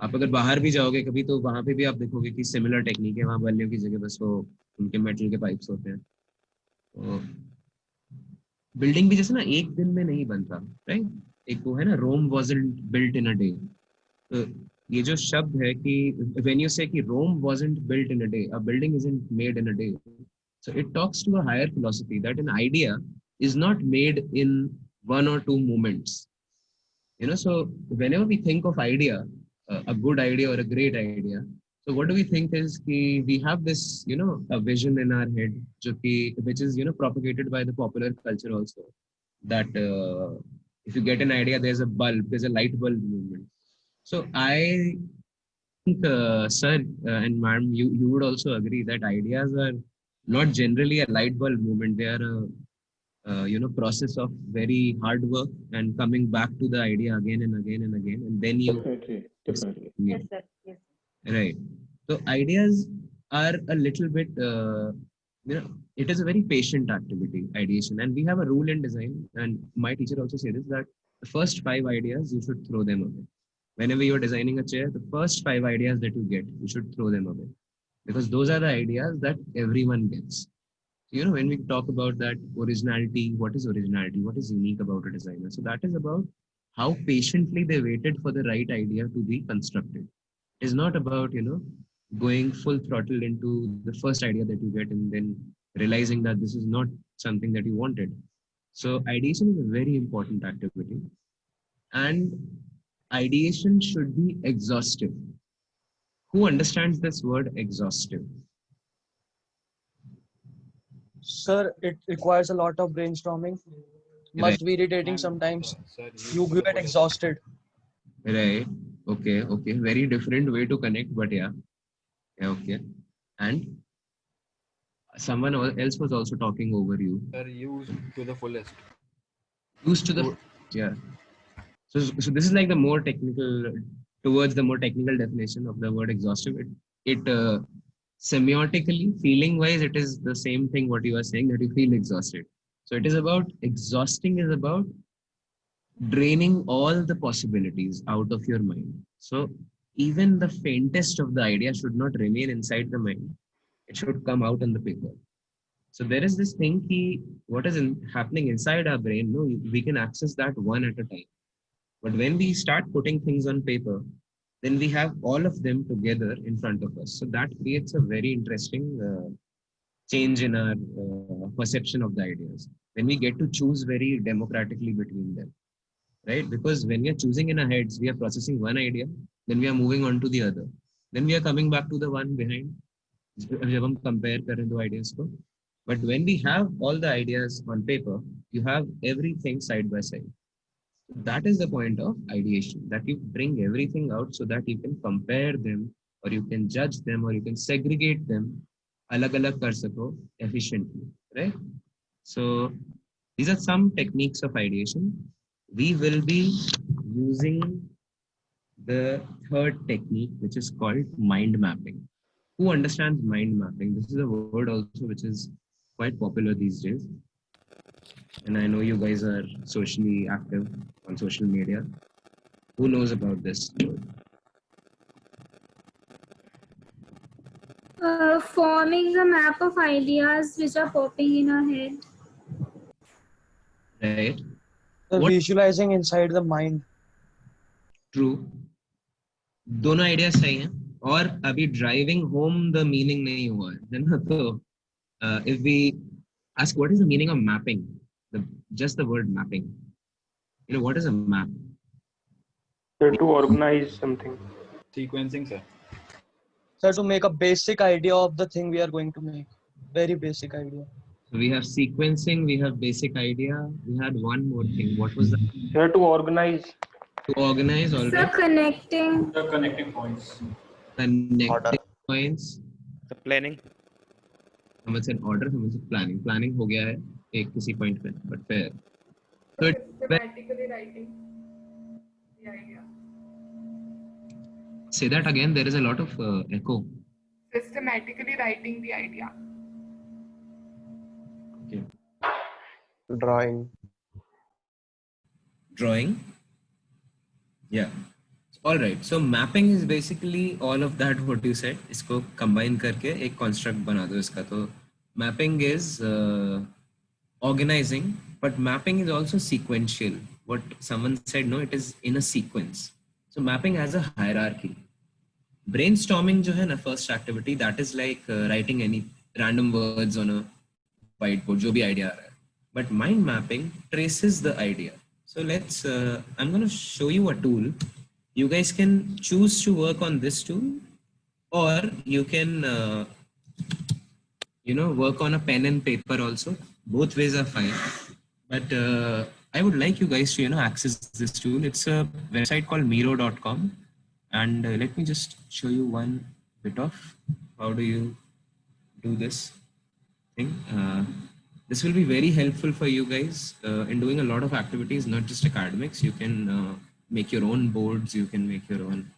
आप अगर बाहर भी जाओगे कभी तो वहां पे भी आप देखोगे कि सिमिलर टेक्निक है, वहाँ बल्लियों की जगह बस वो उनके मेटल के पाइप्स होते हैं. तो बिल्डिंग भी जैसे ना एक दिन में नहीं बनता, राइट. एक वो है ना, Rome wasn't built in a day. तो ये जो शब्द है कि व्हेन यू से कि Rome wasn't built in a day, a building isn't made in a day. So it talks to a higher philosophy that an idea is not made in 1 or 2 moments. You know, so whenever we think of idea, a good idea or a great idea, so what do we think is we have this, you know, a vision in our head which is, you know, propagated by the popular culture also, that if you get an idea, there's a bulb, there's a light bulb movement. So I think sir and ma'am, you would also agree that ideas are not generally a light bulb movement. They are a you know, process of very hard work and coming back to the idea again and again and again, and then you Definitely. Yes, sir. Yes. right. So ideas are a little bit you know, it is a very patient activity, ideation, and we have a rule in design, and my teacher also said this, that the first 5 ideas you should throw them away. Whenever you're designing a chair, the first 5 ideas that you get, you should throw them away, because those are the ideas that everyone gets. You know, when we talk about that originality, what is originality, what is unique about a designer, so that is about how patiently they waited for the right idea to be constructed. It is not about, you know, going full throttle into the first idea that you get and then realizing that this is not something that you wanted. So ideation is a very important activity, and ideation should be exhaustive. Who understands this word exhaustive? Sir, it requires a lot of brainstorming. Must be irritating sometimes. You get exhausted. Right. Okay. Okay. Very different way to connect, but yeah. Yeah. Okay. And someone else was also talking over you. Sir, used to the fullest. Used to the, yeah. So this is like the more technical, towards the more technical definition of the word exhaustive. It semiotically, feeling wise, it is the same thing what you are saying, that you feel exhausted. So it is about, exhausting is about draining all the possibilities out of your mind. So even the faintest of the idea should not remain inside the mind. It should come out on the paper. So there is this thing, what is happening inside our brain, no, we can access that one at a time. But when we start putting things on paper, then we have all of them together in front of us. So that creates a very interesting change in our perception of the ideas. When we get to choose very democratically between them, right? Because when we are choosing in our heads, we are processing one idea, then we are moving on to the other. Then we are coming back to the one behind. जब हम compare करें दो ideas को. But when we have all the ideas on paper, you have everything side by side. That is the point of ideation, that you bring everything out so that you can compare them, or you can judge them, or you can segregate them, alag-alag kar sako efficiently, right? So these are some techniques of ideation. We will be using the third technique, which is called mind mapping. Who understands mind mapping? This is a word also which is quite popular these days. And I know you guys are socially active on social media. Who knows about this word? Forming a map of ideas which are popping in our head. Right. So What visualizing inside the mind. true? दोनों idea सही हैं और अभी driving home the meaning नहीं हुआ है ना तो if we ask what is the meaning of mapping, just the word mapping, you know, what is a map? To organize something. Sequencing, sir. So to make a basic idea of the thing we are going to make. Very basic idea. So we have sequencing, we have basic idea, we had one more thing. What was that? To organize. To organize, all So right. connecting. The connecting points. Connecting points. The planning. Someone said order, someone said planning. Planning हो गया है एक किसी point पे, but fair. So Systematically writing the idea. say that again. There is a lot of echo. Systematically writing the idea. Okay. Drawing. Drawing. Yeah. All right. So mapping is basically all of that what you said. इसको combine करके एक construct बना दो इसका. तो mapping is organizing, but mapping is also sequential. What someone said, no, it is in a sequence. So mapping has a hierarchy. Brainstorming जो है ना first activity, that is like writing any random words on a whiteboard, जो भी idea आ रहा है. But mind mapping traces the idea. So let's, I'm going to show you a tool. You guys can choose to work on this tool, or you can, you know, work on a pen and paper also. Both ways are fine. But I would like you guys to, you know, access this tool. It's a website called Miro.com. And let me just show you one bit of how do you do this thing. This will be very helpful for you guys in doing a lot of activities, not just academics. You can make your own boards. You can make your own,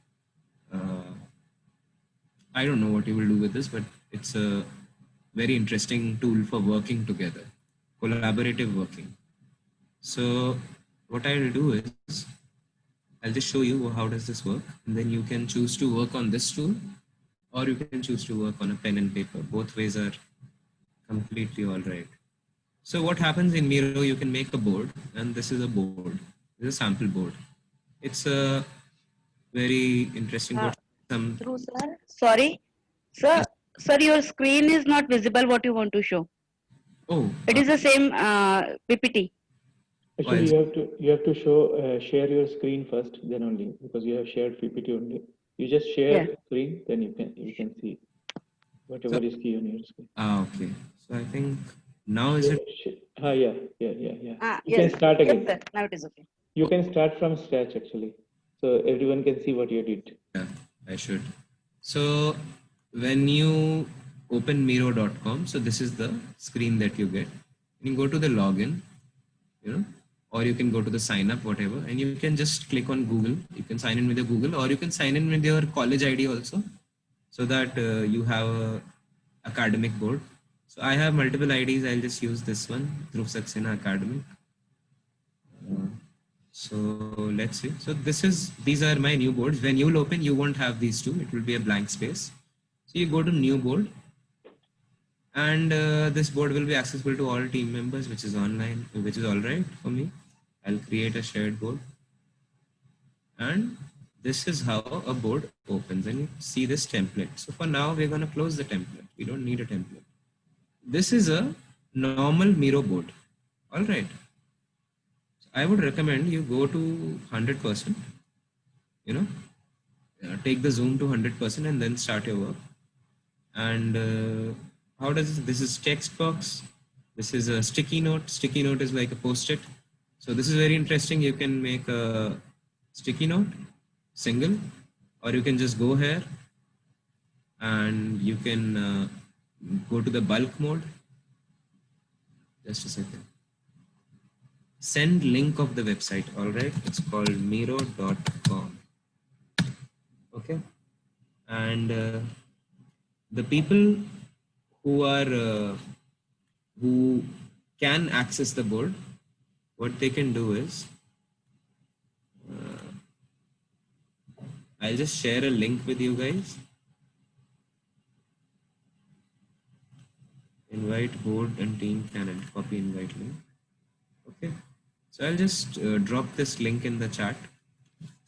I don't know what you will do with this, but it's a very interesting tool for working together, collaborative working. So what I will do is, I'll just show you how does this work, and then you can choose to work on this tool, or you can choose to work on a pen and paper. Both ways are completely all right. So what happens in Miro, you can make a board, and this is a board. This is a sample board. It's a very interesting board. Through, sir. Sorry, sir. Yes. Sir, your screen is not visible. What you want to show? Oh, it is the same PPT. Actually, you have to show share your screen first, then only, because you have shared PPT only. You just share screen, then you can see whatever is key on your screen. Okay. So I think now is it? Yeah. You can start again. Yes, sir. Now it is okay. You can start from scratch actually, so everyone can see what you did. Yeah, I should. So when you open Miro.com, so this is the screen that you get. You can go to the login, you know, or you can go to the sign up, whatever, and you can just click on Google. You can sign in with your Google, or you can sign in with your college ID also, so that you have a academic board. So I have multiple IDs. I'll just use this one, Dhruv Saxena Academic. So let's see. So these are my new boards. When you'll open, you won't have these two. It will be a blank space. So you go to new board, and this board will be accessible to all team members, which is online, which is all right for me. I'll create a shared board, and this is how a board opens, and you see this template. So for now, we're going to close the template. We don't need a template. This is a normal Miro board. All right. So I would recommend you go to 100%, you know, take the zoom to 100% and then start your work. And how does this is text box. This is a sticky note. Sticky note is like a post-it. So this is very interesting. You can make a sticky note single, or you can just go here and you can go to the bulk mode. Just a second. Send link of the website. All right. It's called Miro.com. Okay. And the people who can access the board, what they can do is, I'll just share a link with you guys. invite board and team can copy invite link. Okay, so I'll just drop this link in the chat.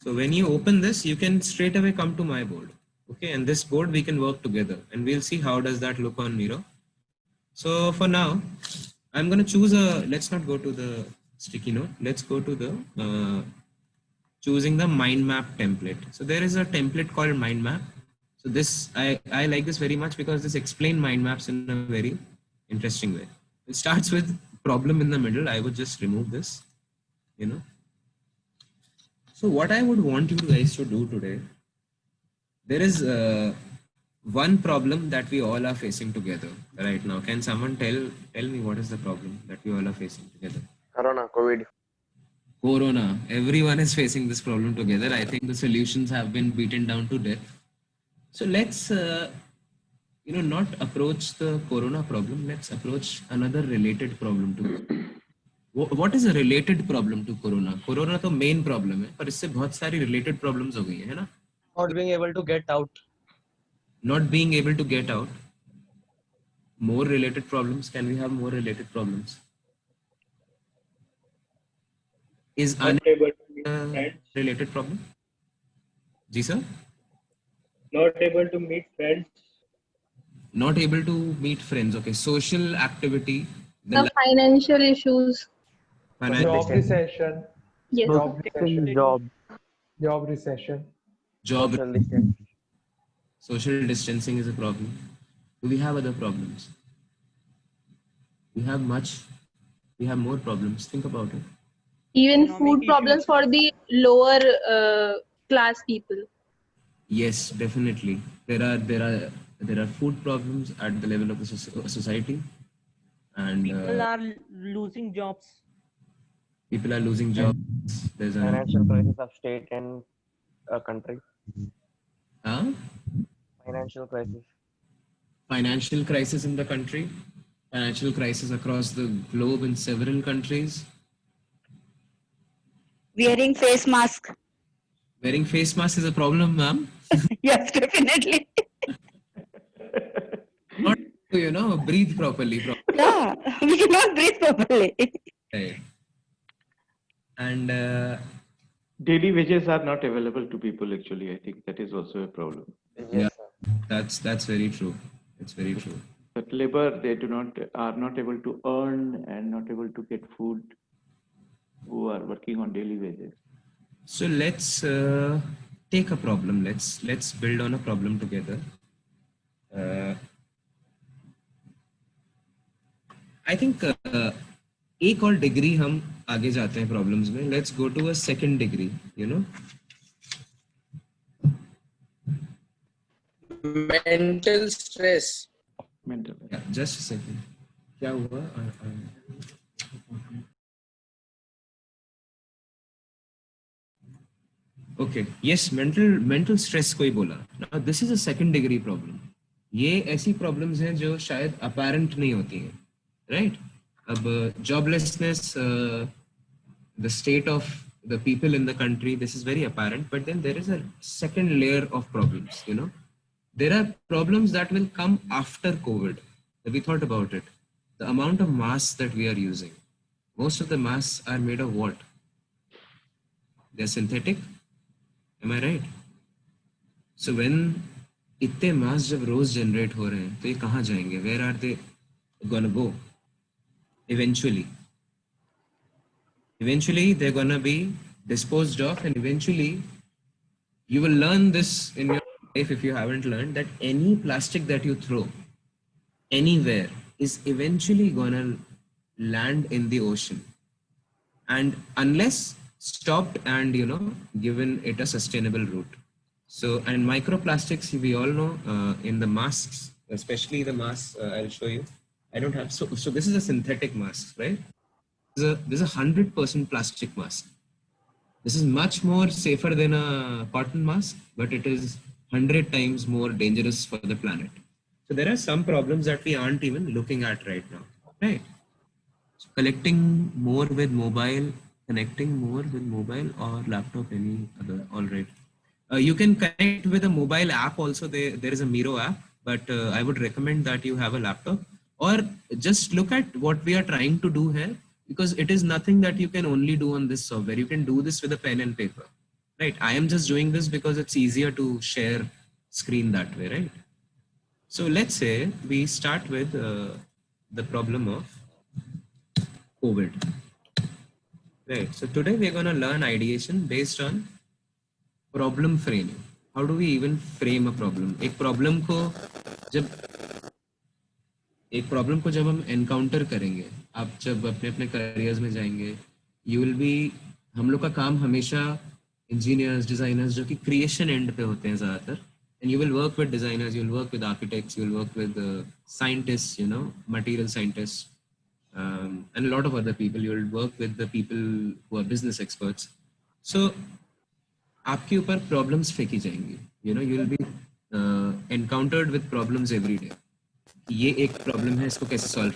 So when you open this, you can straight away come to my board. Okay, and this board we can work together, and we'll see how does that look on Miro. So for now, I'm going to choose a, let's not go to the sticky note. Let's go to the choosing the mind map template. So there is a template called mind map. So this, I like this very much because this explains mind maps in a very interesting way. It starts with problem in the middle. I would just remove this, you know. So what I would want you guys to do today, there is one problem that we all are facing together right now. Can someone tell me what is the problem that we all are facing together? Corona. Everyone is facing this problem together. I think the solutions have been beaten down to death. So let's, not approach the Corona problem. Let's approach another related problem to it. What is a related problem to Corona? Corona तो main problem है, पर इससे बहुत सारी related problems हो गई है ना? Not being able to get out. Not being able to get out. More related problems. Can we have more related problems? Is Not able to meet friends. related problem? Ji sir? Not able to meet friends. Not able to meet friends. Okay, social activity. The financial issues. Job recession. Yes. Job recession. Job recession. Job. Social distancing is a problem. Do we have other problems? We have more problems. Think about it. Even food problems for the lower class people. Yes, definitely. There are food problems at the level of the society, and people are losing jobs. People are losing jobs. There's a financial crisis of state and a country. Financial crisis in the country. Financial crisis across the globe in several countries. Wearing face mask. Wearing face mask is a problem, ma'am. Yes, definitely. Not to, breathe properly. Yeah, we cannot breathe properly. Right. And daily wages are not available to people. Actually, I think that is also a problem. Yeah, that's very true. It's very true. But labor, they are not able to earn and not able to get food, who are working on daily wages. So let's take a problem. Let's build on a problem together. I think एक और degree हम आगे जाते हैं problems में. Let's go to a second degree. Mental stress. Yeah, just a second. क्या हुआ? Okay. Yes, mental stress कोई बोला. Now this is a second degree problem. ये ऐसी problems हैं जो शायद apparent नहीं होती हैं, right? अब joblessness, the state of the people in the country, this is very apparent. But then there is a second layer of problems. There are problems that will come after COVID. Have we thought about it? The amount of masks that we are using. Most of the masks are made of what? They're synthetic. Am I right? So when इतने masks जब रोज generate हो रहे हैं, तो ये कहाँ जाएंगे? Where are they gonna go? Eventually, they're gonna be disposed of, and eventually, you will learn this in your life if you haven't learned that any plastic that you throw anywhere is eventually gonna land in the ocean, and unless stopped and given it a sustainable route. So, and microplastics, we all know in the masks, especially the masks. I'll show you. I don't have so this is a synthetic mask, right? There's a 100% plastic mask. This is much more safer than a cotton mask, but it is 100 times more dangerous for the planet. So there are some problems that we aren't even looking at right now, right? So collecting more with mobile, connecting more with mobile or laptop, any other, all right. You can connect with a mobile app also. There is a Miro app, but I would recommend that you have a laptop, or just look at what we are trying to do here, because it is nothing that you can only do on this software. You can do this with a pen and paper, right? I am just doing this because it's easier to share screen that way, right? So let's say we start with the problem of COVID, right? So today we're going to learn ideation based on problem framing. How do we even frame a problem? एक problem को जब हम encounter करेंगे, आप जब अपने careers में जाएंगे, you will be, हम लोग का काम हमेशा engineers, designers जो कि creation end पे होते हैं ज़्यादातर, and you will work with designers, you will work with architects, you will work with scientists, you know, material scientists, and a lot of other people. You will work with the people who are business experts. So आपके ऊपर problems फेंकी जाएंगी, you know, you will be encountered with problems every day. ये एक problem है, इसको कैसे solve.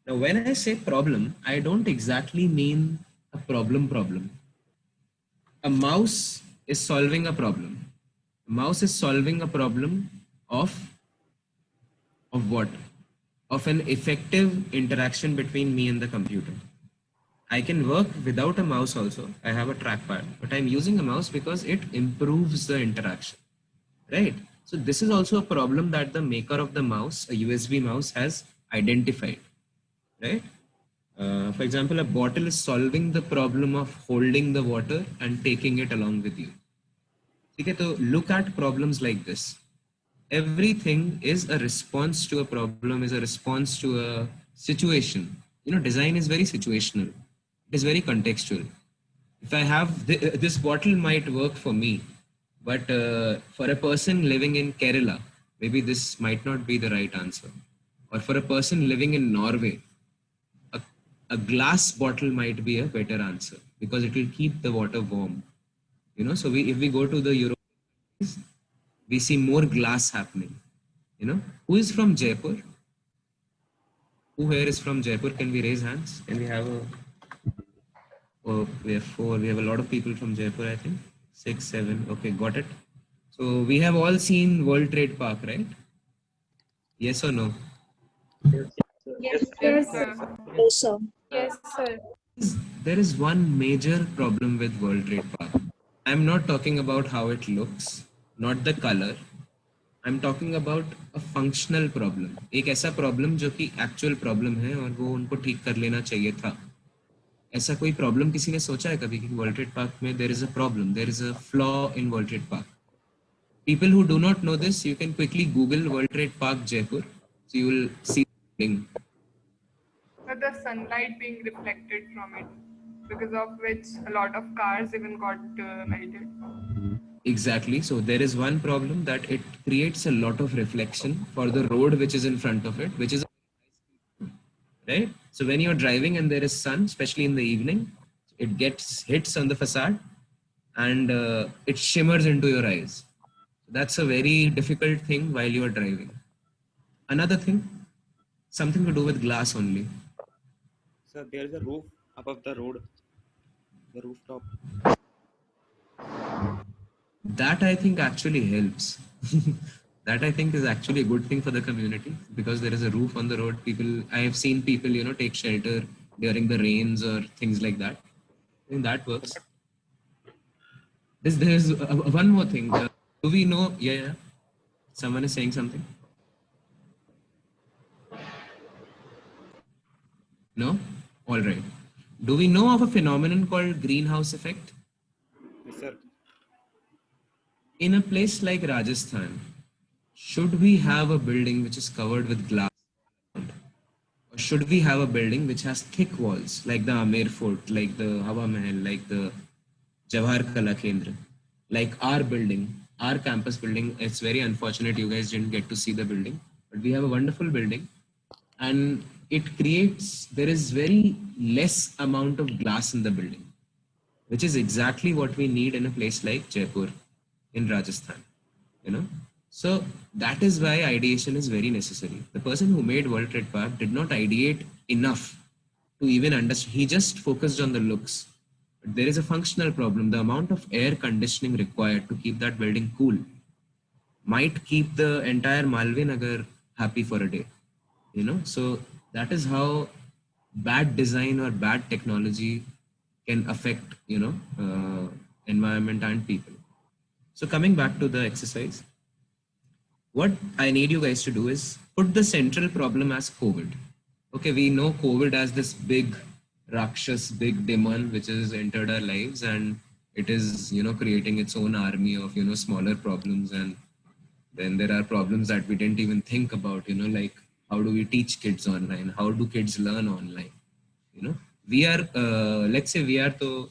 Now when I से problem, I don't exactly mean a problem. A mouse is solving a problem. Mouse is solving a problem of what? Of an effective interaction between me and the computer. I can work without a mouse also. I have a trackpad, but I'm using a mouse because it improves the interaction, right? So this is also a problem that the maker of the mouse, a USB mouse, has identified, right? For example, a bottle is solving the problem of holding the water and taking it along with you. Okay, so look at problems like this. Everything is a response to a problem, is a response to a situation. You know, design is very situational. It is very contextual. If I have this bottle might work for me, but for a person living in Kerala, maybe this might not be the right answer. Or for a person living in Norway, a glass bottle might be a better answer because it will keep the water warm. You know, so if we go to the Europe, we see more glass happening. You know, who is from Jaipur? Who here is from Jaipur? Can we raise hands? Can we have a... Oh, we have 4. We have a lot of people from Jaipur, I think. 6, 7. Okay, got it. So we have all seen World Trade Park, right? Yes or no? Yes, sir. Yes, sir. Yes, sir. There is one major problem with World Trade Park. I'm not talking about how it looks, not the color. I'm talking about a functional problem. एक ऐसा problem जो कि actual problem है और वो उनको ठीक कर लेना चाहिए था. ऐसा कोई प्रॉब्लम किसी ने सोचा है कभी कि वर्ल्ड ट्रेड पार्क में there is a problem, there is a flaw in world trade park? People who do not know this, you can quickly Google World Trade Park Jaipur, so you will see the link. But the sunlight being reflected from it, because of which a lot of cars even got melted. Exactly. So there is one problem that it creates a lot of reflection for the road which is in front of it, which is right. So when you're driving and there is sun, especially in the evening, it hits on the facade and it shimmers into your eyes. That's a very difficult thing while you are driving. Another thing, something to do with glass only. Sir, there is a roof above the road, the rooftop. That I think actually helps. That I think is actually a good thing for the community because there is a roof on the road. I have seen people, you know, take shelter during the rains or things like that. I think that works. There's one more thing. Do we know? Yeah. Someone is saying something. No? All right. Do we know of a phenomenon called greenhouse effect? Yes, sir. In a place like Rajasthan, should we have a building which is covered with glass? Or should we have a building which has thick walls like the Amer Fort, like the Hawa Mahal, like the Jawahar Kala Kendra, like our building, our campus building? It's very unfortunate you guys didn't get to see the building, but we have a wonderful building and there is very less amount of glass in the building, which is exactly what we need in a place like Jaipur in Rajasthan, you know. So that is why ideation is very necessary. The person who made World Trade Park did not ideate enough to even understand. He just focused on the looks. But there is a functional problem. The amount of air conditioning required to keep that building cool might keep the entire Malvi Nagar happy for a day. you know. So that is how bad design or bad technology can affect, you know, environment and people. So coming back to the exercise, what I need you guys to do is put the central problem as COVID. Okay, we know COVID as this big Rakshas, big demon which has entered our lives, and it is, you know, creating its own army of, you know, smaller problems. And then there are problems that we didn't even think about, you know, like how do we teach kids online? How do kids learn online? You know, we are, let's say we are the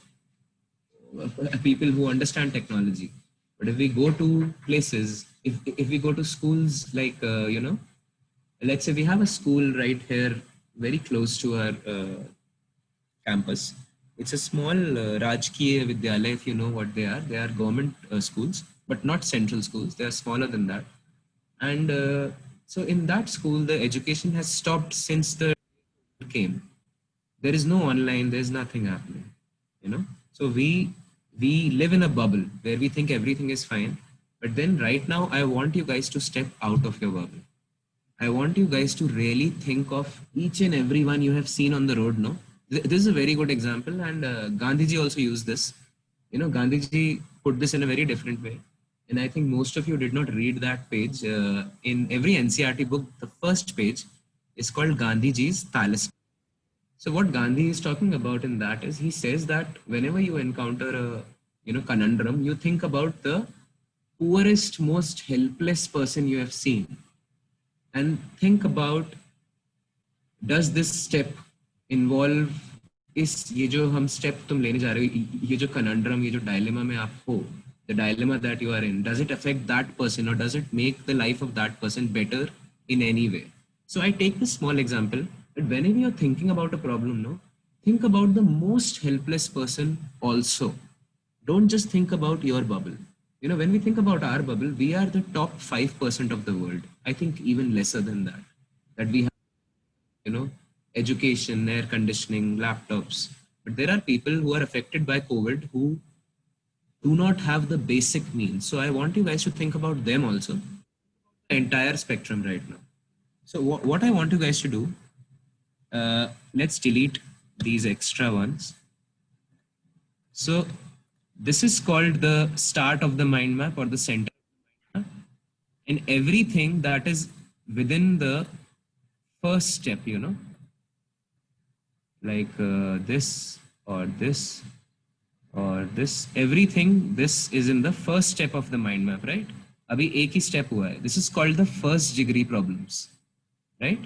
people who understand technology. But if we go to places, if we go to schools like, you know, let's say we have a school right here very close to our campus. It's a small Rajkiya Vidyalaya, if you know what they are. They are government schools, but not central schools. They are smaller than that. And so in that school, the education has stopped since the came. There is no online, there's nothing happening, you know. So we live in a bubble where we think everything is fine. But then right now, I want you guys to step out of your bubble. I want you guys to really think of each and every one you have seen on the road. No, this is a very good example, and Gandhiji also used this. You know, Gandhiji put this in a very different way, and I think most of you did not read that page. In every NCERT book, the first page is called Gandhiji's Talisman. So what Gandhi is talking about in that is he says that whenever you encounter a, you know, conundrum, you think about the poorest, most helpless person you have seen, and think about, does this step involve इस ये जो हम step तुम लेने जा रहे हो, ये जो conundrum, ये जो dilemma में आप हो, the dilemma that you are in, does it affect that person, or does it make the life of that person better in any way? So I take this small example that whenever you're thinking about a problem, no, think about the most helpless person also. Don't just think about your bubble. You know, when we think about our bubble, we are the top 5% of the world. I think even lesser than that. That we have, you know, education, air conditioning, laptops. But there are people who are affected by COVID who do not have the basic means. So I want you guys to think about them also. The entire spectrum right now. So what I want you guys to do, let's delete these extra ones. So this is called the start of the mind map or the center. And everything that is within the first step, you know, like this or this or this, everything, this is in the first step of the mind map, right? Abhi ek hi step hua hai. This is called the first degree problems, right?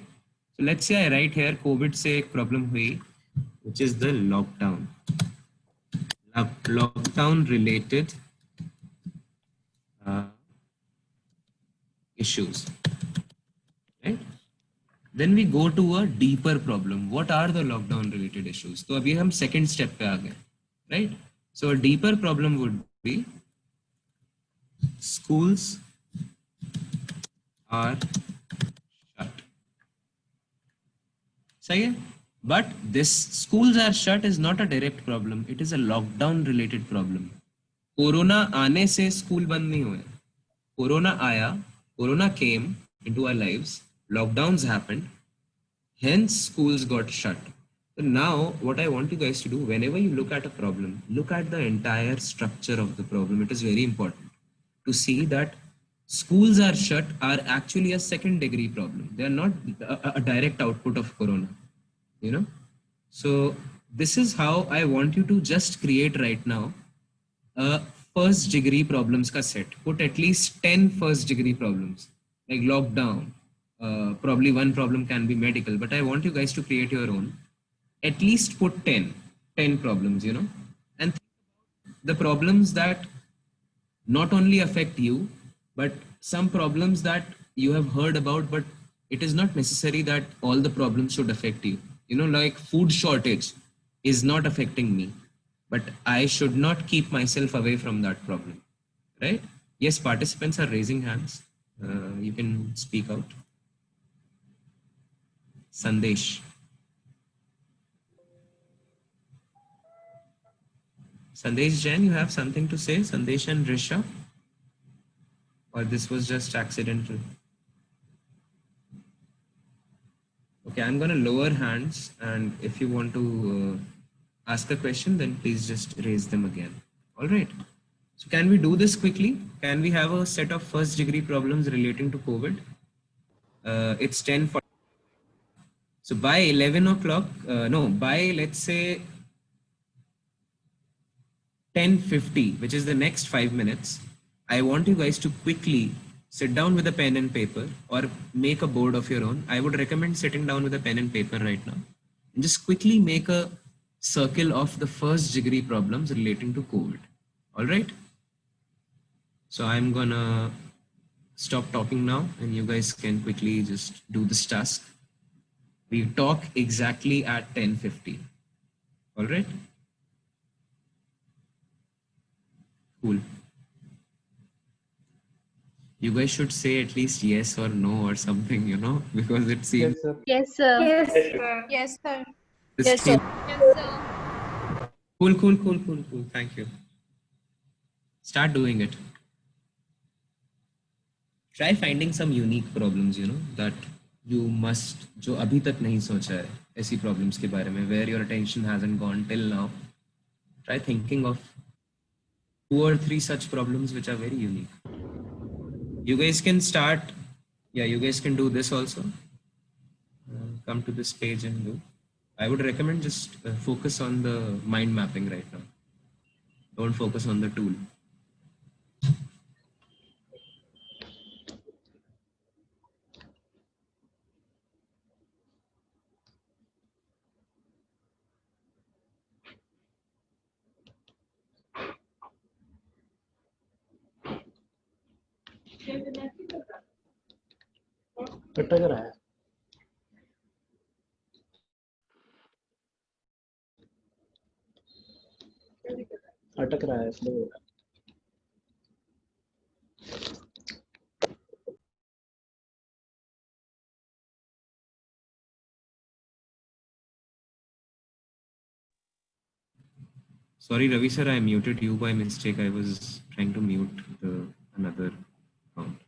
So let's say I write here COVID se ek problem hui, which is the lockdown. Lockdown related issues, right? Then we go to a deeper problem. What are the lockdown related issues? So abhi hum second step pe aa gaye, right? So a deeper problem would be schools are shut. Sahi hai? But this schools are shut is not a direct problem. It is a lockdown related problem. Corona aane se school band nahi hue. Corona aaya, Corona came into our lives, lockdowns happened, hence schools got shut. So now what I want you guys to do, whenever you look at a problem, look at the entire structure of the problem. It is very important to see that schools are shut are actually a second degree problem. They are not a direct output of Corona, you know. So this is how I want you to just create right now a first degree problems ka set. Put at least 10 first degree problems like lockdown. Probably one problem can be medical, but I want you guys to create your own. At least put 10 problems, you know, and the problems that not only affect you, but some problems that you have heard about, but it is not necessary that all the problems should affect you. You know, like food shortage is not affecting me, but I should not keep myself away from that problem, right? Yes, participants are raising hands. You can speak out. Sandesh. Sandesh Jain, you have something to say? Sandesh and Risha? Or this was just accidental? Okay, I'm going to lower hands, and if you want to ask a question, then please just raise them again. All right. So can we do this quickly? Can we have a set of first degree problems relating to COVID? It's 10:40. So by 11 o'clock, by let's say 10:50, which is the next 5 minutes, I want you guys to quickly sit down with a pen and paper or make a board of your own. I would recommend sitting down with a pen and paper right now and just quickly make a circle of the first degree problems relating to COVID. All right. So I'm gonna stop talking now and you guys can quickly just do this task. We talk exactly at 10:50. All right. Cool. You guys should say at least yes or no or something, you know, because it seems. Yes, sir. Yes, sir. Yes, sir. Yes, sir. This Yes, sir. team- Yes, sir. Cool. Thank you. Start doing it. Try finding some unique problems, you know, that you must, जो अभी तक नहीं सोचा है ऐसी problems के बारे में, where your attention hasn't gone till now. Try thinking of 2 or 3 such problems which are very unique. You guys can start. Yeah, you guys can do this also. Come to this page and do. I would recommend just focus on the mind mapping right now. Don't focus on the tool. अटक रहा है slow हो रहा है Sorry, Ravi sir, I muted you by mistake. I was trying to mute the another account.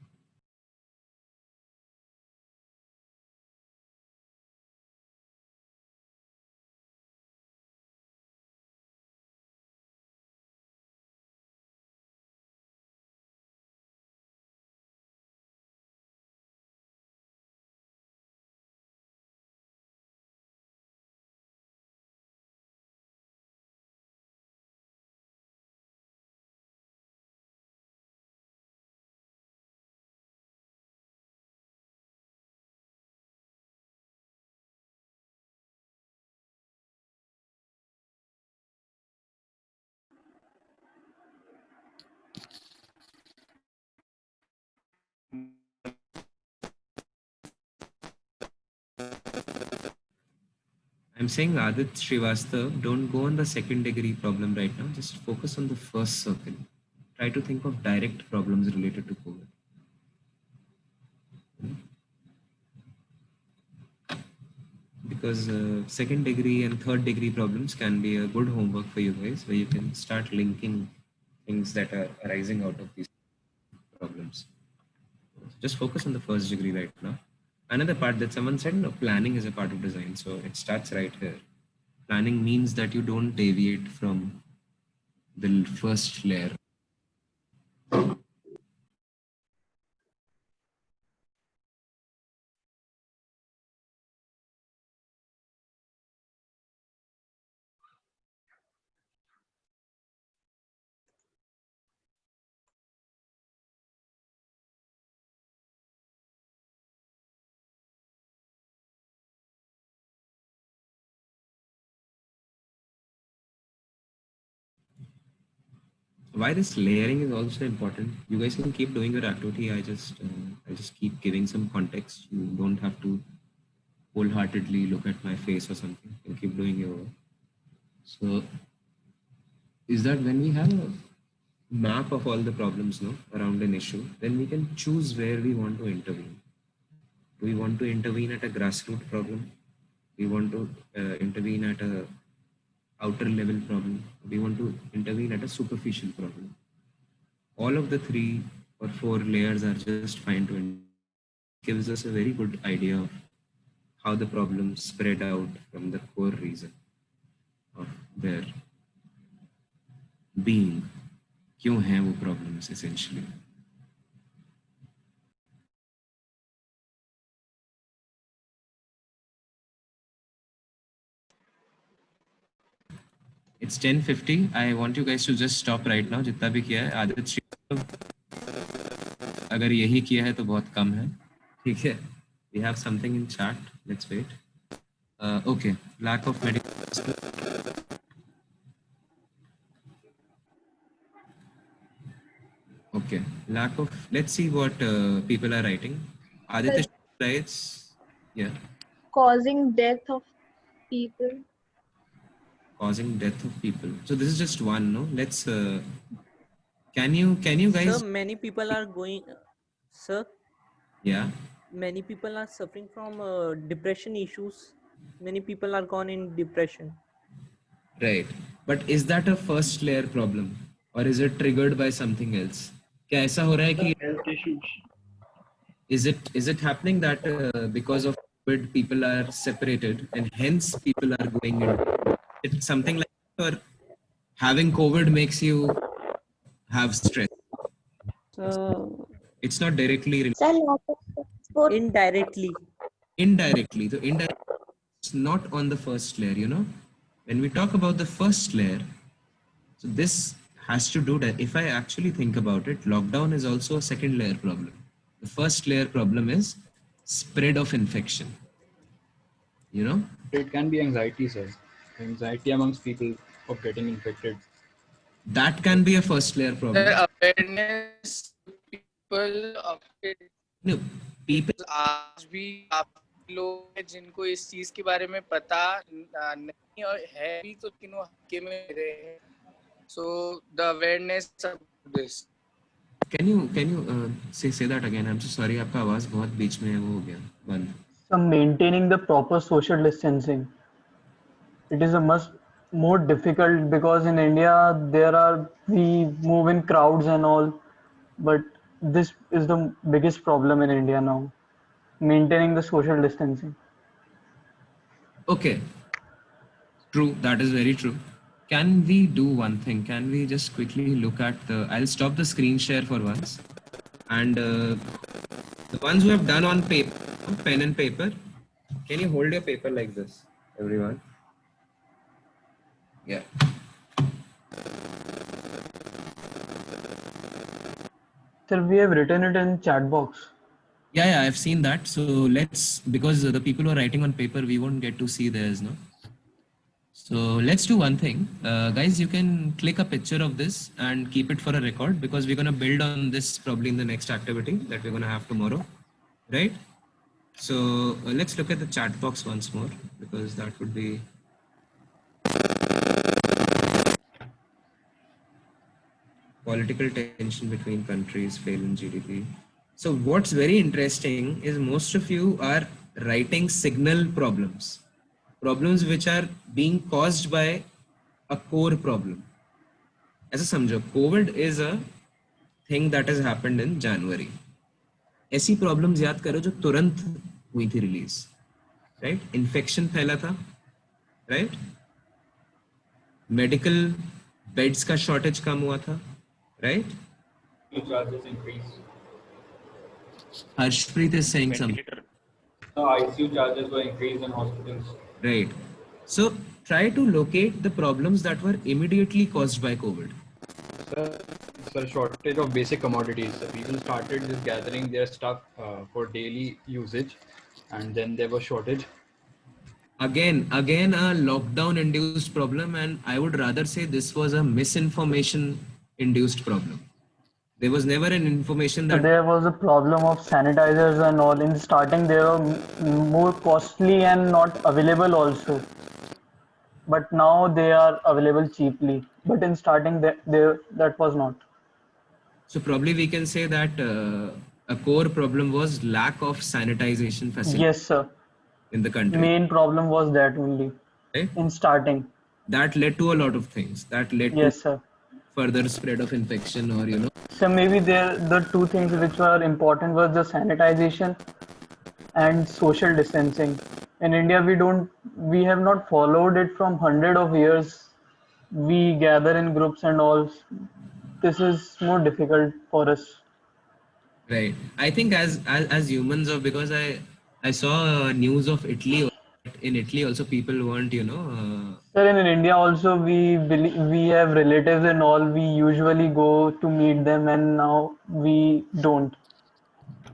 I'm saying Adit Srivastav, don't go on the second degree problem right now. Just focus on the first circle. Try to think of direct problems related to COVID. Because second degree and third degree problems can be a good homework for you guys, where you can start linking things that are arising out of these problems. Just focus on the first degree right now. Another part that someone said, no, planning is a part of design. So it starts right here. Planning means that you don't deviate from the first layer. Why this layering is also important. You guys can keep doing your activity. I just keep giving some context. You don't have to wholeheartedly look at my face or something. You keep doing your work. So is that when we have a map of all the problems around an issue, then we can choose where we want to intervene. Do we want to intervene at a grassroots problem? We want to intervene at a outer level problem. We want to intervene at a superficial problem. All of the 3 or 4 layers are just fine to intervene. Gives us a very good idea of how the problem spread out from the core reason of their being. क्यों हैं वो problems essentially? It's 10:50. I want you guys to just stop right now. जितना भी किया है आदित्य श्री, अगर यही किया है तो बहुत कम है. ठीक है. We have something in chat. Let's wait. Okay. Lack of medical. Okay. Lack of. Let's see what people are writing. Aditya writes. Yeah. Causing death of people. Causing death of people. So this is just one, no? Let's. Can you guys? Sir, many people are going. Sir. Yeah. Many people are suffering from depression issues. Many people are gone in depression. Right. But is that a first layer problem, or is it triggered by something else? क्या ऐसा हो रहा है कि health issues? Is it happening that because of COVID people are separated and hence people are going into it's something like that, or having COVID makes you have stress? It's not directly related. Indirectly. Indirectly. So indirectly it's not on the first layer, you know. When we talk about the first layer, so this has to do that. If I actually think about it, lockdown is also a second layer problem. The first layer problem is spread of infection. You know? It can be anxiety, sir. Anxiety amongst people of getting infected. That can be a first layer problem. Awareness people of it. No, people. आज भी काफी लोग हैं जिनको इस चीज के बारे में पता नहीं और है भी तो किन्हों हक्के में रहे हैं. So the awareness of this. Can you say that again? I'm so sorry. आपका आवाज बहुत बीच में वो हो गया बंद. So maintaining the proper social distancing, it is a much more difficult because in India we move in crowds and all, but this is the biggest problem in India now, maintaining the social distancing. Okay. True. That is very true. Can we do one thing? Can we just quickly look at I'll stop the screen share for once. And the ones who have done on paper, pen and paper, can you hold your paper like this, everyone? Yeah. Sir, we have written it in chat box. Yeah, I've seen that. So let's, because the people who are writing on paper, we won't get to see theirs, no? So let's do one thing. Guys, you can click a picture of this and keep it for a record because we're going to build on this probably in the next activity that we're going to have tomorrow, right? So let's look at the chat box once more because that would be... Political tension between countries, fail in GDP. So what's very interesting is most of you are writing signal problems. Problems which are being caused by a core problem. ऐसा समझो, COVID is a thing that has happened in January. ऐसी problems याद करो जो तुरंत हुई थी release, right? Infection फैला था, right? Medical beds का shortage कम हुआ था, right? Charges increase. Harshpreet is saying something. The ICU charges were increased in hospitals. Right. So try to locate the problems that were immediately caused by COVID. Sir, shortage of basic commodities. So people started just gathering their stuff for daily usage, and then there was shortage. Again, a lockdown-induced problem, and I would rather say this was a misinformation-induced problem. There was never an information that... So there was a problem of sanitizers and all. In starting, they were more costly and not available also. But now they are available cheaply. But in starting, that was not. So probably we can say that a core problem was lack of sanitization facilities. Yes, sir. In the country. Main problem was that only. Right? In starting. That led to a lot of things. That led to sir. Further spread of infection or, you know. So maybe the two things which were important was the sanitization and social distancing. In India, we have not followed it from hundred of years. We gather in groups and all. This is more difficult for us. Right. I think as humans, or because I saw news of Italy. In Italy also people weren't, Sir, in India also we have relatives and all. We usually go to meet them, and now we don't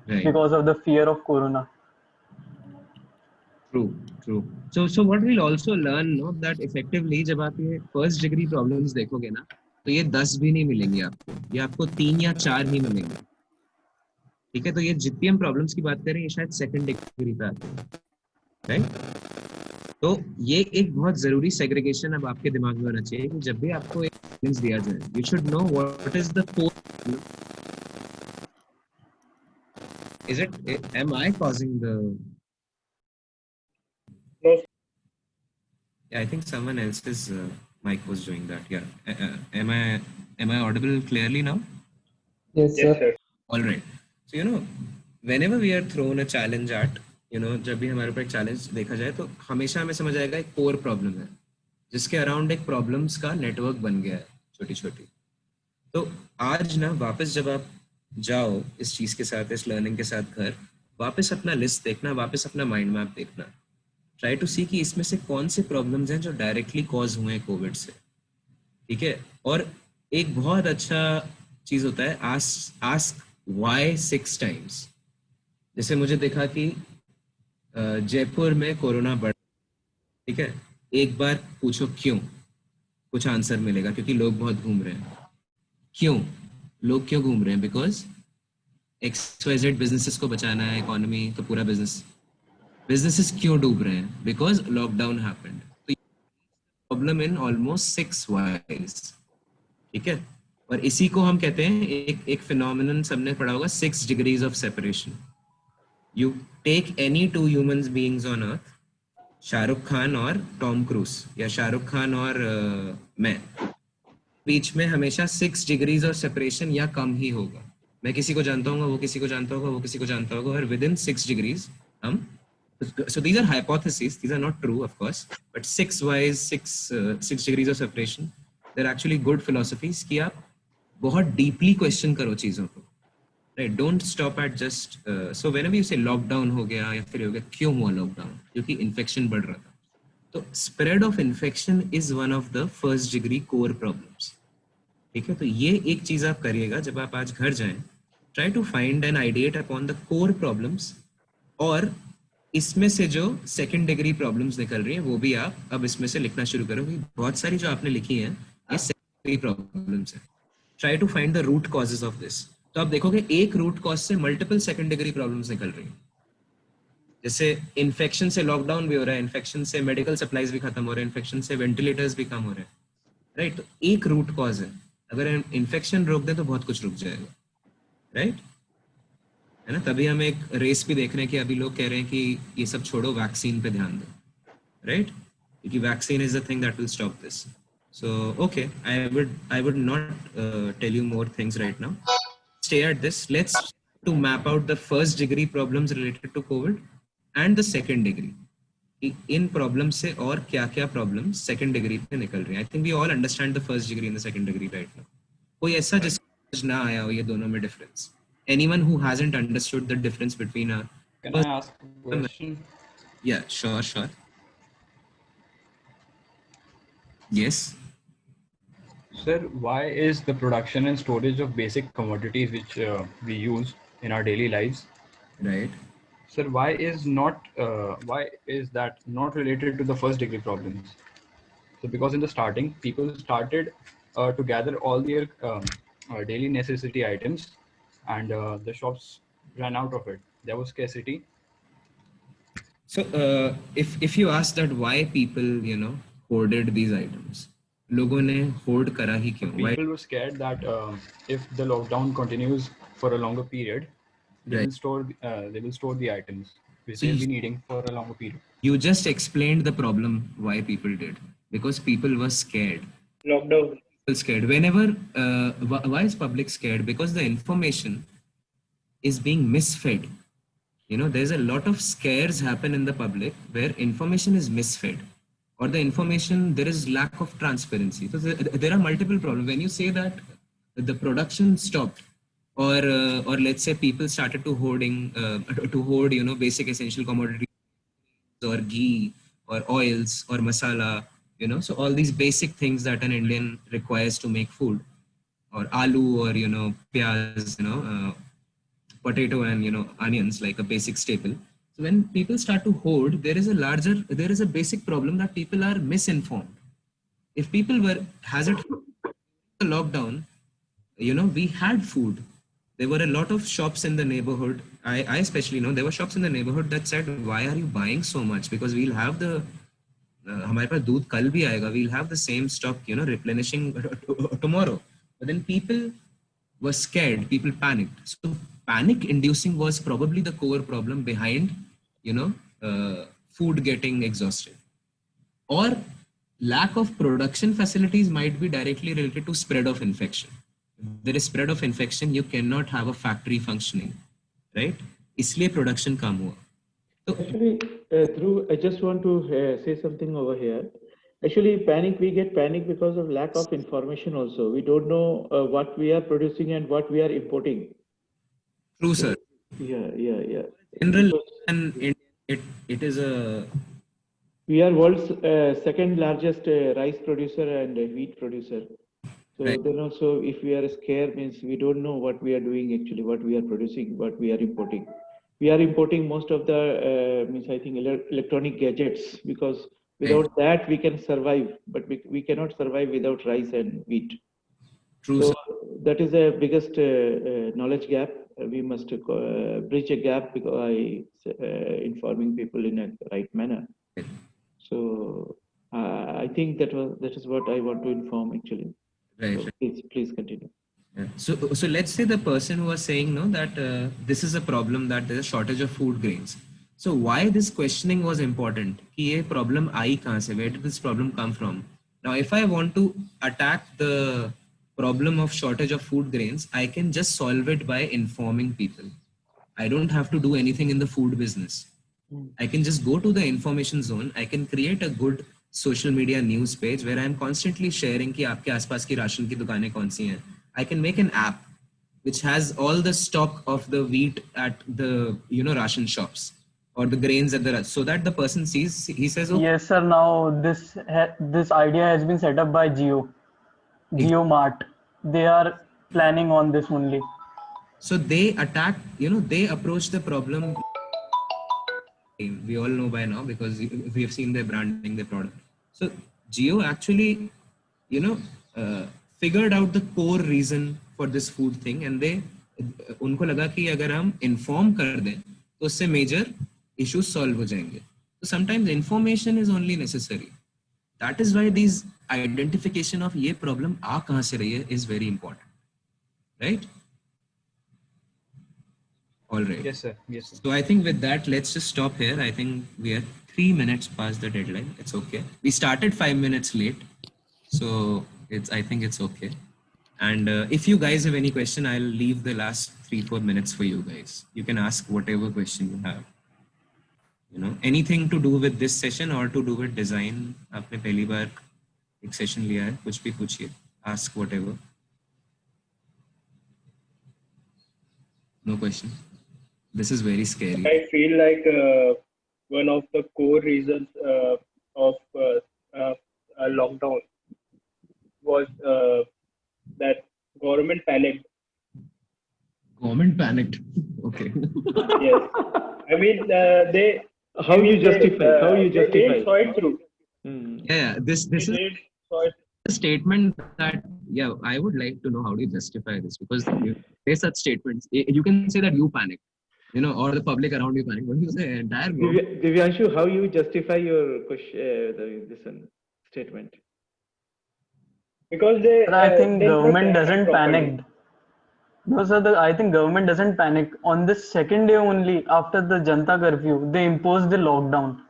right. because of the fear of corona. True, true. So what we'll also learn, that effectively जब आप ये first degree problems देखोगे ना, तो ये 10 भी नहीं मिलेंगे आपको, ये आपको 3 या 4 ही मिलेंगे. ठीक है, तो ये जितनी हम प्रॉब्लम्स की बात कर रहे हैं ये शायद सेकंड डिग्री पे आते हैं, राइट? तो ये एक बहुत जरूरी सेग्रीगेशन अब आपके दिमाग में होना चाहिए कि जब भी आपको एक प्रॉब्लम्स दिया जाए, you should know what is the core. Is it? Am I causing the? No. Yeah, I think someone else's mic was doing that. Yeah. Am I audible clearly now? Yes, sir. All right. So whenever we are thrown a challenge at, जब भी हमारे ऊपर एक challenge देखा जाए तो हमेशा हमें समझ आएगा एक कोर प्रॉब्लम है जिसके अराउंड एक प्रॉब्लम्स का नेटवर्क बन गया है छोटी छोटी. तो आज ना वापस जब आप जाओ इस चीज के साथ, इस लर्निंग के साथ घर, वापस अपना लिस्ट देखना, वापस अपना माइंड मैप देखना, ट्राई टू सी कि इसमें से कौन से प्रॉब्लम्स हैं जो डायरेक्टली कॉज हुए हैं कोविड से. ठीक है. और एक बहुत अच्छा चीज होता है आस्क व्हाई 6 टाइम्स. जैसे मुझे देखा कि जयपुर में कोरोना बढ़, ठीक है, एक बार पूछो क्यों, कुछ आंसर मिलेगा, क्योंकि लोग बहुत घूम रहे हैं. क्यों लोग क्यों घूम रहे हैं? बिकॉज XYZ बिजनेसेस को बचाना है, इकोनॉमी तो पूरा बिजनेसेस क्यों डूब रहे हैं? Because lockdown happened. तो प्रॉब्लम इन ऑलमोस्ट 6 वाइज. ठीक है. और इसी को हम कहते हैं एक फिनोमिनन सबने पढ़ा होगा, 6 degrees of separation. You take any 2 human beings on earth, Shahrukh Khan और टॉम क्रूज, या शाहरुख खान और मैं, बीच में हमेशा 6 डिग्रीज ऑफ सेपरेशन या कम ही होगा. मैं किसी को जानता हूँ, वो किसी को जानता होगा, वो किसी को जानता होगा, और विद इन 6 डिग्रीज हम. So these are hypotheses, these are not true of course, but 6 degrees of separation, they're actually good philosophies कि आप बहुत deeply question करो चीजों को, right? Don't stop at just so whenever you say lockdown हो गया या फिर हो गया, क्यों हुआ lockdown? क्योंकि infection बढ़ रहा था. तो spread of infection is one of the first degree core problems. ठीक है. तो ये एक चीज आप करिएगा जब आप आज घर जाएं, try to find and ideate upon the core problems, और इसमें से जो सेकंड डिग्री प्रॉब्लम्स निकल रही हैं वो भी आप अब इसमें से लिखना शुरू करो. बहुत सारी जो आपने लिखी हैं ये सेकंड डिग्री प्रॉब्लम्स हैं. Try to find the root causes of this. तो आप देखोगे एक रूट कॉज से मल्टीपल सेकंड डिग्री प्रॉब्लम्स निकल रही हैं. जैसे इन्फेक्शन से लॉकडाउन भी हो रहा है, इन्फेक्शन से मेडिकल सप्लाईज भी खत्म हो रहे हैं, इन्फेक्शन से वेंटिलेटर्स भी कम हो रहे हैं, राइट? तो एक रूट कॉज है. अगर इन्फेक्शन रोक दें तो बहुत कुछ रुक जाएगा, राइट? है ना. तभी हम एक रेस भी देख रहे हैं कि अभी लोग कह रहे हैं कि ये सब छोड़ो, वैक्सीन पे ध्यान दो, राइट? क्योंकि vaccine is the thing that will stop this. So okay, I would not tell you more things right now. Stay at this. Let's to map out the first degree problems related to COVID and the second degree. इन problem से और क्या क्या problem second degree पे निकल रही है. I think we all understand the first degree and the second degree right now. कोई ऐसा जिसको ना आया हो ये दोनों में difference? Anyone who hasn't understood the difference between a... Can I ask a question? Yeah, sure. Yes. Sir, why is the production and storage of basic commodities which we use in our daily lives, right? Sir, why is that not related to the first degree problems? So because in the starting, people started to gather all their daily necessity items, and the shops ran out of it. There was scarcity. So if you ask that why people hoarded these items, लोगों ने hoard करा ही क्यों? People were scared that if the lockdown continues for a longer period, they will store the items which they'll be needing for a longer period. You just explained the problem why people did, because people were scared. Lockdown. Scared. Whenever why is public scared? Because the information is being misfed. there's a lot of scares happen in the public where information is misfed, or the information, there is lack of transparency. So there are multiple problems. When you say that the production stopped, or let's say people started to hoard, basic essential commodities, or ghee, or oils, or masala, so all these basic things that an Indian requires to make food, or aloo, or pyaz, potato, and onions, like a basic staple. So when people start to hoard, there is a basic problem that people are misinformed. If people were the lockdown, we had food. There were a lot of shops in the neighborhood. I especially know there were shops in the neighborhood that said, why are you buying so much? Because we'll have हमारे पास दूध कल भी आएगा. We'll have the same stock, replenishing tomorrow. But then people were scared. People panicked. So panic inducing was probably the core problem behind, food getting exhausted. Or lack of production facilities might be directly related to spread of infection. If there is spread of infection, you cannot have a factory functioning, right? इसलिए production कम हुआ. So actually, Dhruv, I just want to say something over here. Actually, we get panic because of lack of information also. We don't know what we are producing and what we are importing. True, sir. Yeah. And it is a... We are world's second largest rice producer and wheat producer. So right. Then also, if we are scared, means we don't know what we are doing actually, what we are producing, what we are importing. We are importing most of the I think electronic gadgets, because without that we can survive, but we cannot survive without rice and wheat. True. So that is the biggest knowledge gap. We must bridge a gap by informing people in a right manner. So I think that is what I want to inform actually. Right. So please continue. Yeah. So let's say the person who was saying that this is a problem, that there's a shortage of food grains. So why this questioning was important? कि ये problem आई कहाँ से? Where did this problem come from? Now, if I want to attack the problem of shortage of food grains, I can just solve it by informing people. I don't have to do anything in the food business. I can just go to the information zone. I can create a good social media news page where I'm constantly sharing कि आपके आसपास की ration की दुकानें कौन सी हैं. I can make an app which has all the stock of the wheat at the ration shops, or the grains at the, so that the person sees, he says, okay. Yes, sir. Now this idea has been set up by JioMart. They are planning on this only. So they attack, they approach the problem. We all know by now because we have seen their branding, their product. So Jio actually, figured out the core reason for this food thing, and उनको लगा कि अगर हम inform कर दें तो उससे major issues solve हो जाएंगे. So sometimes information is only necessary. That is why these identification of ये problem आ कहाँ से रही है is very important, right? All right. Yes, sir. Yes, sir. So I think with that, let's just stop here. I think we are 3 minutes past the deadline. It's okay. We started 5 minutes late, so I think it's okay. And if you guys have any question, I'll leave the last 3-4 minutes for you guys. You can ask whatever question you have. Anything to do with this session or to do with design. आपने पहली बार एक session लिया है, कुछ भी पूछिए. Ask whatever. No question. This is very scary. I feel like one of the core reasons of lockdown was that government panicked. Government panicked. Okay. Yes. I mean, they. How you justify? They saw it through. Yeah. This is a statement that, yeah, I would like to know how do you justify this, because you say such statements. You can say that you panicked, or the public around you panicked. But you say entire group. Divyanshu, how you justify your question, statement? Because they. I think they government doesn't properly. panic. No, sir. I think government doesn't panic. On the second day only, after the Janta curfew, they imposed the lockdown.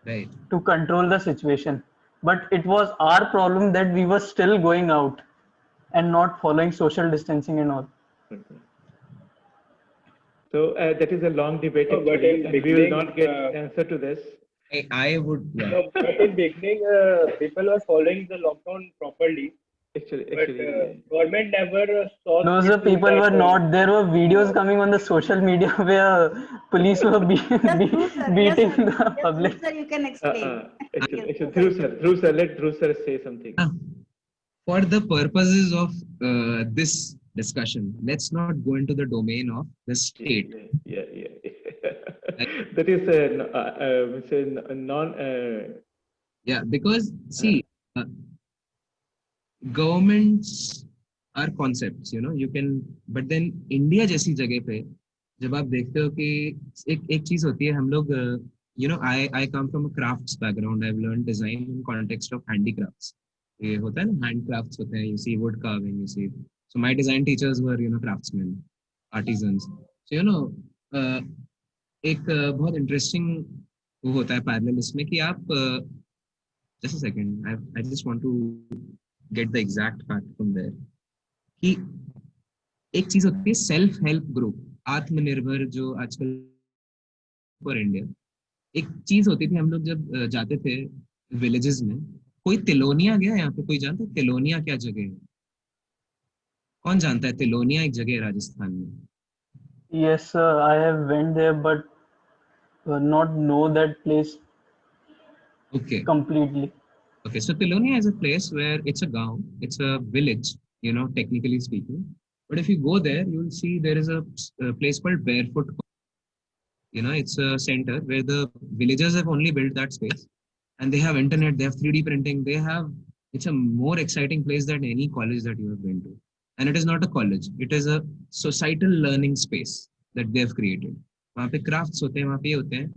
Right. To control the situation. But it was our problem that we were still going out and not following social distancing and all. So that is a long debate No, but actually, in and we will beginning, not get answer to this. I would, yeah. no, but in beginning, people were following the lockdown properly, but government never saw Those fit are to people that. were not. There were videos coming on the social media where police were Dhruv sir, beating the Dhruv public. sir, you can explain. Actually, Dhruv sir, let Dhruv sir say something. For the purposes of this discussion, let's not go into the domain of the state. Yeah. That is a non. Yeah, because see, governments are concepts, you can, but then India जैसी जगह पे जब आप देखते हो कि एक चीज होती है हम लोग I come from a crafts background. I've learned design in context of handicrafts. ये होता है ना, handcrafts होते हैं, you see wood carving, you see. So my design teachers were craftsmen, artisans. So एक बहुत interesting वो होता है parallel इसमें कि आप just a second, I just want to get the exact fact from there कि एक चीज होती है सेल्फ हेल्प ग्रुप, आत्मनिर्भर जो आजकल फॉर इंडिया, एक चीज होती थी हम लोग जब जाते थे विलेजेस में. कोई तिलोनिया गया यहाँ पे? कोई जानता है तिलोनिया क्या जगह है? कौन जानता है तिलोनिया एक जगह है राजस्थान में? Yes, sir, I have went there, but not know that place completely. Okay, so Tilonia is a place where it's a gaon, it's a village, technically speaking. But if you go there, you'll see there is a place called Barefoot. It's a center where the villagers have only built that space, and they have internet, they have 3D printing, it's a more exciting place than any college that you have been to. And it is not a college, it is a societal learning space that they have created. वहाँ पे crafts होते हैं, वहाँ पे ये होते हैं.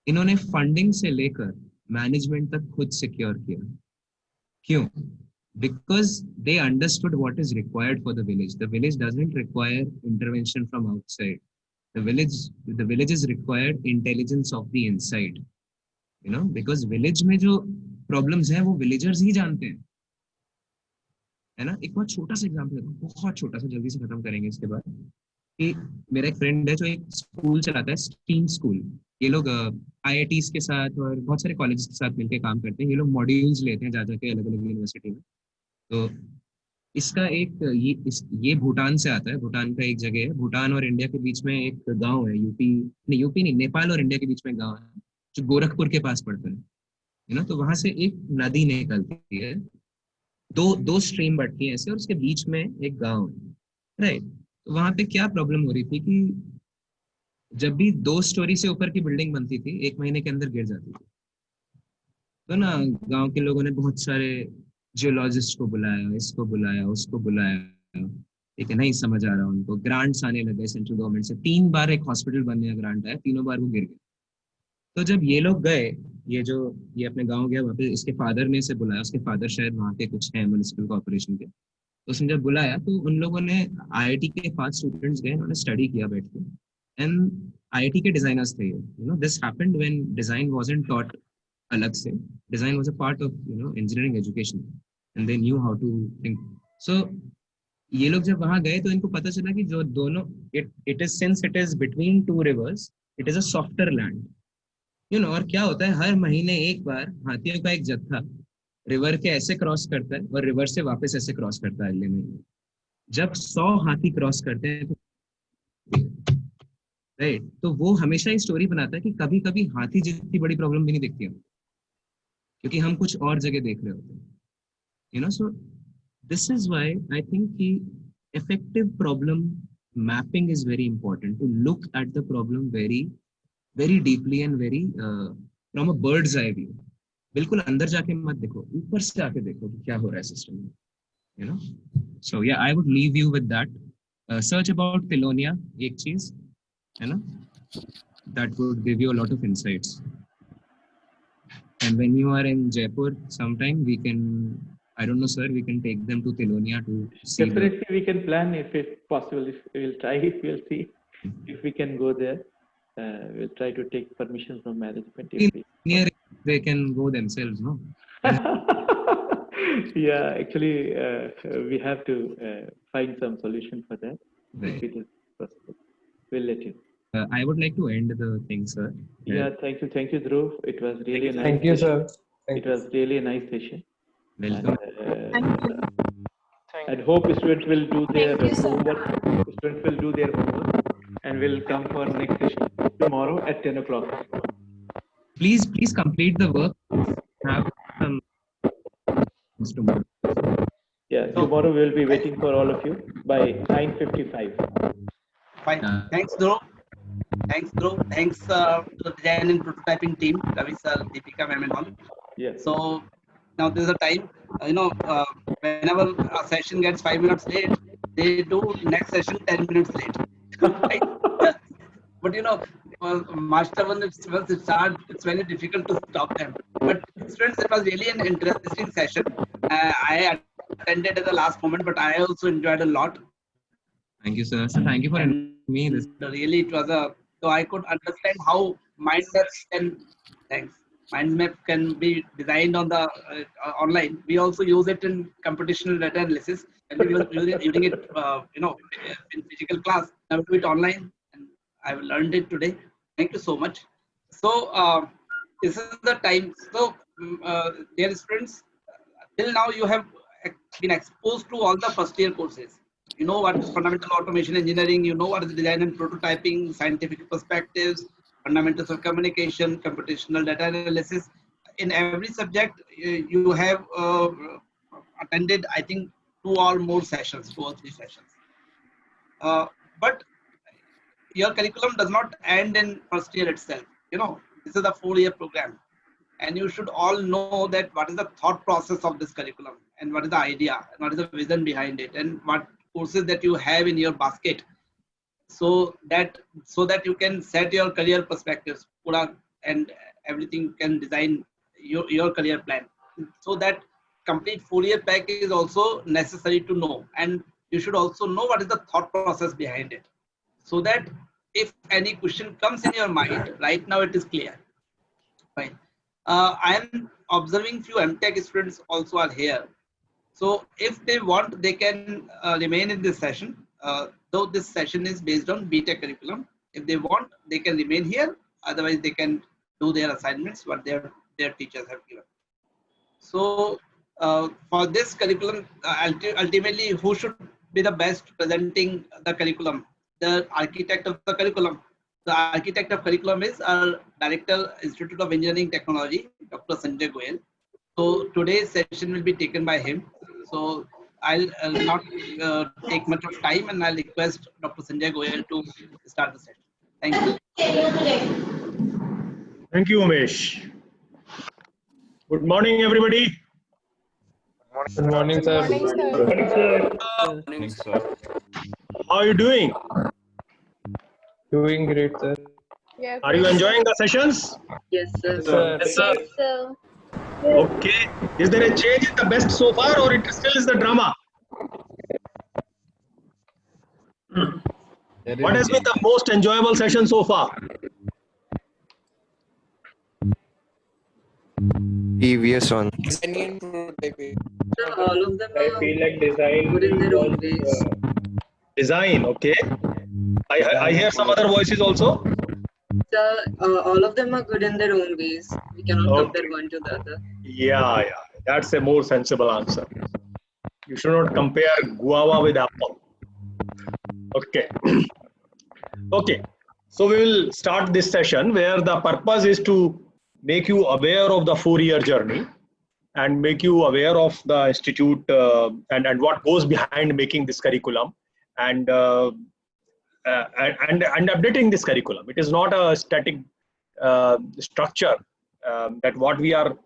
इन्होंने funding से लेकर management तक खुद secure किया. क्यों? Because they understood what is required for the village. The village doesn't require intervention from outside. The village is required intelligence of the inside. Because village में जो problems हैं वो villagers ही जानते हैं, है ना. एक बहुत छोटा सा एग्जाम्पल है, बहुत छोटा सा, जल्दी से खत्म करेंगे इसके बाद. कि मेरा एक फ्रेंड है जो एक स्कूल चलाता है, स्टीम स्कूल. ये लोग IITs के साथ और बहुत सारे कॉलेजेस के साथ मिलकर काम करते हैं. ये लोग मॉड्यूल्स लेते हैं जा जाके अलग अलग यूनिवर्सिटी में. तो इसका ये भूटान से आता है. भूटान का एक जगह है, भूटान और इंडिया के बीच में एक गांव है, यूपी नहीं, नेपाल और इंडिया के बीच में गांव है जो गोरखपुर के पास पड़ता है. तो वहां से एक नदी निकलती है, दो स्ट्रीम बढ़ती है ऐसे, और उसके बीच में एक गांव है, राइट. तो वहां पे क्या प्रॉब्लम हो रही थी कि जब भी 2 स्टोरी से ऊपर की बिल्डिंग बनती थी 1 महीने के अंदर गिर जाती थी. तो ना गांव के लोगों ने बहुत सारे जियोलॉजिस्ट को बुलाया, इसको बुलाया, उसको बुलाया, ठीक है, नहीं समझ आ रहा उनको. ग्रांट्स आने लगे सेंट्रल गवर्नमेंट से. 3 बार एक हॉस्पिटल बनने का ग्रांट आया, तीनों बार वो गिर गए. तो जब ये लोग गए, ये अपने गांव गया, वहाँ पे इसके फादर ने इसे बुलाया. उसके फादर शायद वहाँ के कुछ हैं म्युनिसिपल कॉर्पोरेशन के. तो उसने जब बुलाया तो उन लोगों ने IIT के 5 स्टूडेंट्स गए, उन्होंने स्टडी किया बैठ के. एंड IIT के डिजाइनर्स थे ये. This happened when design wasn't taught अलग से. Design was a part of engineering education, and they knew how to think. So ये लोग जब वहां गए तो इनको पता चला कि जो दोनों, it is since it is between 2 reverse, it is a softer land. और क्या होता है, हर महीने एक बार हाथियों का एक जत्था रिवर के ऐसे क्रॉस करता है और रिवर से वापस ऐसे क्रॉस करता है अगले महीने. जब 100 हाथी क्रॉस करते हैं तो राइट, तो वो हमेशा ही स्टोरी बनाता है कि कभी कभी हाथी जितनी बड़ी प्रॉब्लम भी नहीं दिखती है, क्योंकि हम कुछ और जगह देख रहे होते हैं. So this is why I think कि effective problem mapping is very important, to look at the problem very deeply and very from a bird's eye view. बिल्कुल अंदर जाके मत देखो, ऊपर से आके देखो कि क्या हो रहा है सिस्टम में. So yeah, I would leave you with that. Search about Tilonia, एक चीज है ना, that would give you a lot of insights. And when you are in Jaipur sometime, we can, I don't know sir, we can take them to Tilonia to see. Definitely we can plan if it's possible. If we'll try, we'll see if we can go there. We'll try to take permission from management. Near they can go themselves, no? Yeah, actually we have to find some solution for that. Right. If it is possible. we'll let you. I would like to end the thing, sir. Yeah, thank you, Dhruv. It was really a nice. Thank you, session. sir. It was really a nice session. Welcome. And hope students will do their homework. Students will do their homework and will come for next session tomorrow at 10 o'clock. Please complete the work. Have some tomorrow. Yeah, tomorrow we will be waiting for all of you by 9:55. Fine. Thanks, Dhruv. Thanks to the design and prototyping team, Ravi sir, Deepika ma'am and all. Yes. So now there's a time, whenever a session gets 5 minutes late, they do next session 10 minutes late. Right? But master once it starts, it's very difficult to stop them. But students, it was really an interesting session. I attended at the last moment, but I also enjoyed a lot. Thank you, sir. So thank you for me. This really, it was so I could understand how mind map can be designed on the online. We also use it in computational data analysis, and we were using it, in physical class. Now we do it online, and I've learned it today. Thank you so much. So this is the time. So dear students, till now you have been exposed to all the first year courses. You know what is fundamental automation engineering, you know what is design and prototyping, scientific perspectives, fundamentals of communication, computational data analysis. In every subject, you have attended, I think, 2 or 3 sessions. But your curriculum does not end in first year itself. This is a 4-year program. And you should all know that what is the thought process of this curriculum, and what is the idea, and what is the vision behind it, and what courses that you have in your basket, so that you can set your career perspectives, and everything can design your career plan. So that complete 4-year pack is also necessary to know, and you should also know what is the thought process behind it, so that if any question comes in your mind, right now it is clear. Fine. I am observing few MTech students also are here. So if they want, they can remain in this session. Though this session is based on BTech curriculum. If they want, they can remain here. Otherwise, they can do their assignments, what their teachers have given. So for this curriculum, ultimately, who should be the best presenting the curriculum? The architect of the curriculum. The architect of curriculum is our Director, Institute of Engineering Technology, Dr. Sanjay Goyal. So today's session will be taken by him. So I'll not take much of time, and I'll request Dr. Sanjay Goyal to start the session. Thank you. Thank you, Umesh. Good morning, everybody. Good morning, sir. Good Morning, sir. How are you doing? Doing great, sir. Yes. Are you enjoying the sessions? Yes, sir. Yes, sir. Yes, sir. Okay. Is there a change in the best so far, or it still is the drama? What has been the most enjoyable session so far? EVS one. All of them I feel like design good in their own was, ways. Design, okay. I hear some other voices also. Sir, all of them are good in their own ways. We cannot Okay. compare one to the other. Yeah. That's a more sensible answer. You should not compare guava with apple. Okay. Okay. So we will start this session where the purpose is to make you aware of the 4-year journey and make you aware of the institute and what goes behind making this curriculum and updating this curriculum. It is not a static structure that what we are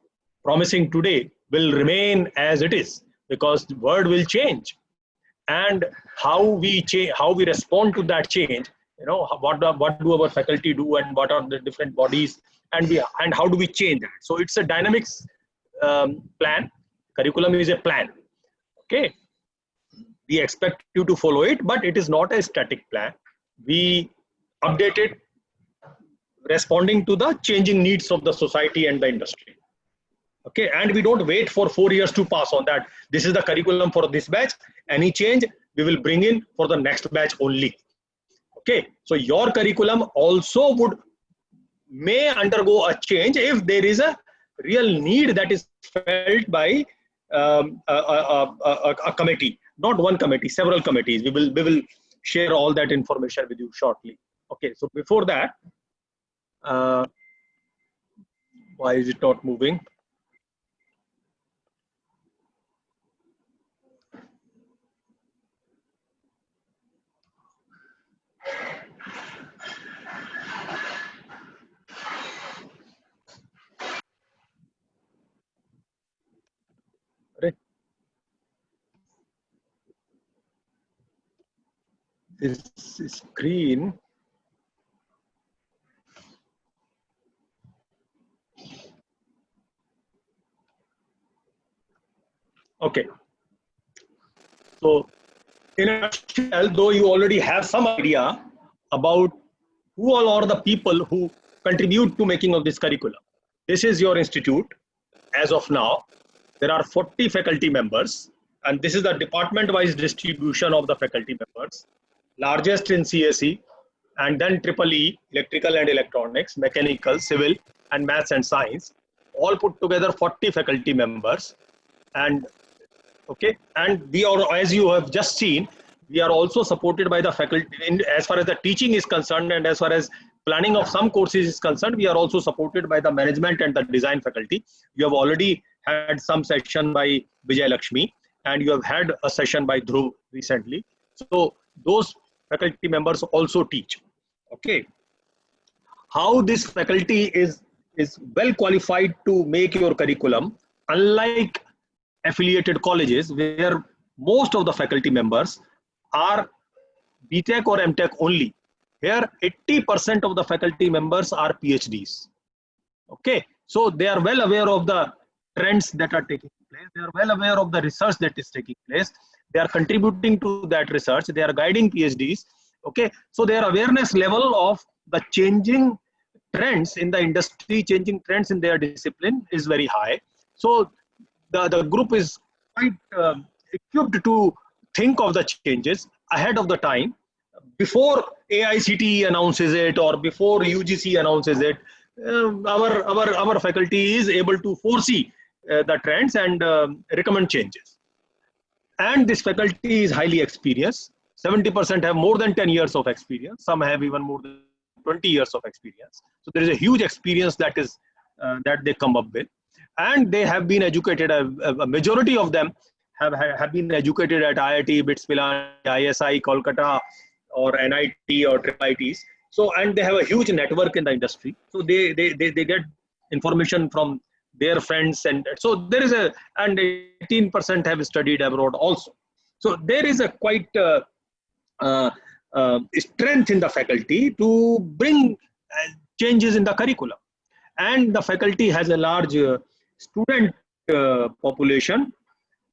promising today will remain as it is, because the world will change, and how we respond to that change. What do our faculty do, and what are the different bodies, and how do we change that? So it's a dynamics plan. Curriculum is a plan. Okay, we expect you to follow it, but it is not a static plan. We update it responding to the changing needs of the society and the industry. Okay, and we don't wait for 4 years to pass on that. This is the curriculum for this batch. Any change we will bring in for the next batch only. Okay, so your curriculum also may undergo a change if there is a real need that is felt by a committee, not one committee, several committees. We will share all that information with you shortly. Okay, so before that, why is it not moving? This screen. Okay. So in a nutshell, though you already have some idea about who all are the people who contribute to making of this curriculum. This is your institute as of now. There are 40 faculty members, and this is the department-wise distribution of the faculty members. Largest in CSE, and then EEE, electrical and electronics, mechanical, civil, and maths and science. All put together 40 faculty members. And okay, and we are, as you have just seen, we are also supported by the faculty as far as the teaching is concerned, and as far as planning of some courses is concerned, we are also supported by the management and the design faculty. You have already had some session by Vijay Lakshmi, and you have had a session by Dhruv recently. So those faculty members also teach. Okay, how this faculty is well qualified to make your curriculum, unlike affiliated colleges where most of the faculty members are BTech or MTech only. Here 80% of the faculty members are PhDs. Okay, so they are well aware of the trends that are taking place. They are well aware of the research that is taking place. They are contributing to that research. They are guiding PhDs. Okay, so their awareness level of the changing trends in the industry, changing trends in their discipline is very high. So the group is quite equipped to think of the changes ahead of the time, before AICTE announces it or before UGC announces it. Our faculty is able to foresee the trends and recommend changes. And this faculty is highly experienced. 70% have more than 10 years of experience. Some have even more than 20 years of experience. So there is a huge experience that is that they come up with. And they have been educated, a majority of them have been educated at IIT, BITS Pilani, ISI, Kolkata, or NIT or IITs. So, and they have a huge network in the industry. So they get information from their friends. And so there is and 18% have studied abroad also. So there is a quite strength in the faculty to bring changes in the curriculum. And the faculty has a large student population,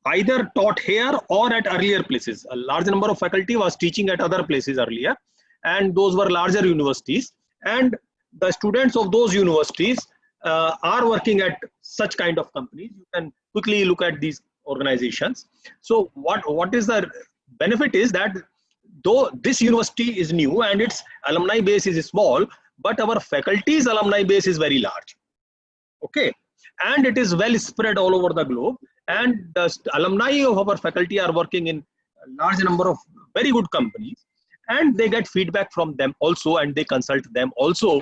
either taught here or at earlier places. A large number of faculty was teaching at other places earlier, and those were larger universities. And the students of those universities are working at such kind of companies. You can quickly look at these organizations. So what is the benefit is that though this university is new and its alumni base is small, but our faculty's alumni base is very large. Okay, and it is well spread all over the globe, and the alumni of our faculty are working in a large number of very good companies, and they get feedback from them also, and they consult them also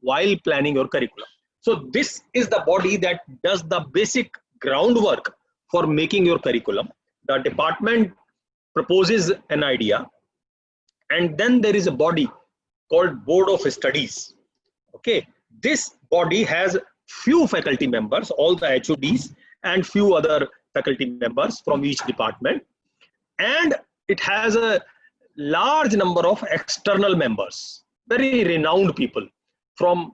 while planning your curriculum. So this is the body that does the basic groundwork for making your curriculum. The department proposes an idea, and then there is a body called Board of Studies. Okay, this body has few faculty members, all the HODs, and few other faculty members from each department, and it has a large number of external members, very renowned people from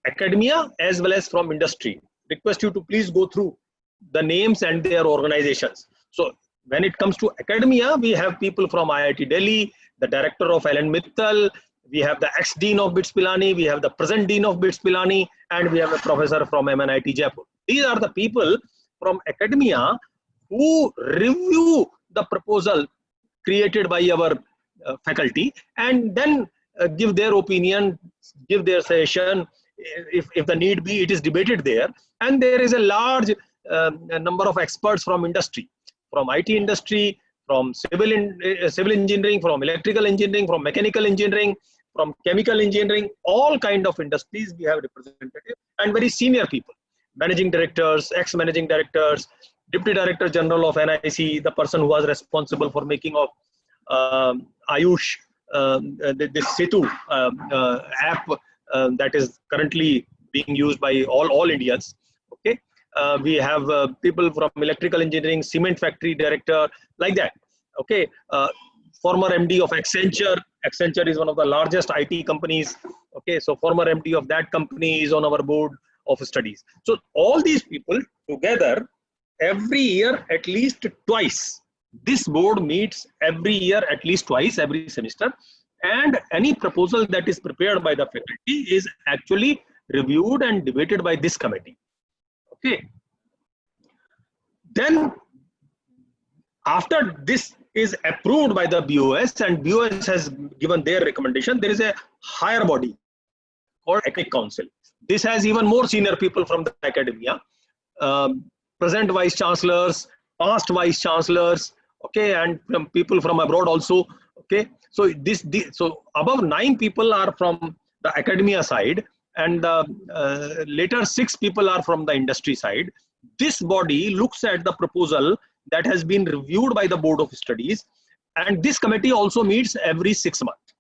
academia as well as from industry. Request you to please go through the names and their organizations. So when it comes to academia, we have people from IIT Delhi, the director of Ellen Mittal, we have the ex-dean of BITS Pilani, we have the present dean of BITS Pilani, and we have a professor from MNIT Jaipur. These are the people from academia who review the proposal created by our faculty, and then give their opinion, give their suggestion. If the need be, it is debated there. And there is a large number of experts from industry, from IT industry, from civil engineering, from electrical engineering, from mechanical engineering, from chemical engineering, all kind of industries we have representative, and very senior people, managing directors, ex-managing directors, deputy director general of NIC, the person who was responsible for making of Ayush, this Setu app that is currently being used by all Indians. Okay, we have people from electrical engineering, cement factory director, like that. Okay, former MD of Accenture. Accenture is one of the largest IT companies. Okay, so former MD of that company is on our board of studies. So all these people together, every year at least twice. This board meets every year at least twice, every semester, and any proposal that is prepared by the faculty is actually reviewed and debated by this committee. Okay. Then after this is approved by the BOS and BOS has given their recommendation, there is a higher body called Academic Council. This has even more senior people from the academia, present vice chancellors, past vice chancellors, okay, and from people from abroad also. Okay, so so above 9 people are from the academia side, and later 6 people are from the industry side. This body looks at the proposal that has been reviewed by the Board of Studies, and this committee also meets every 6 months,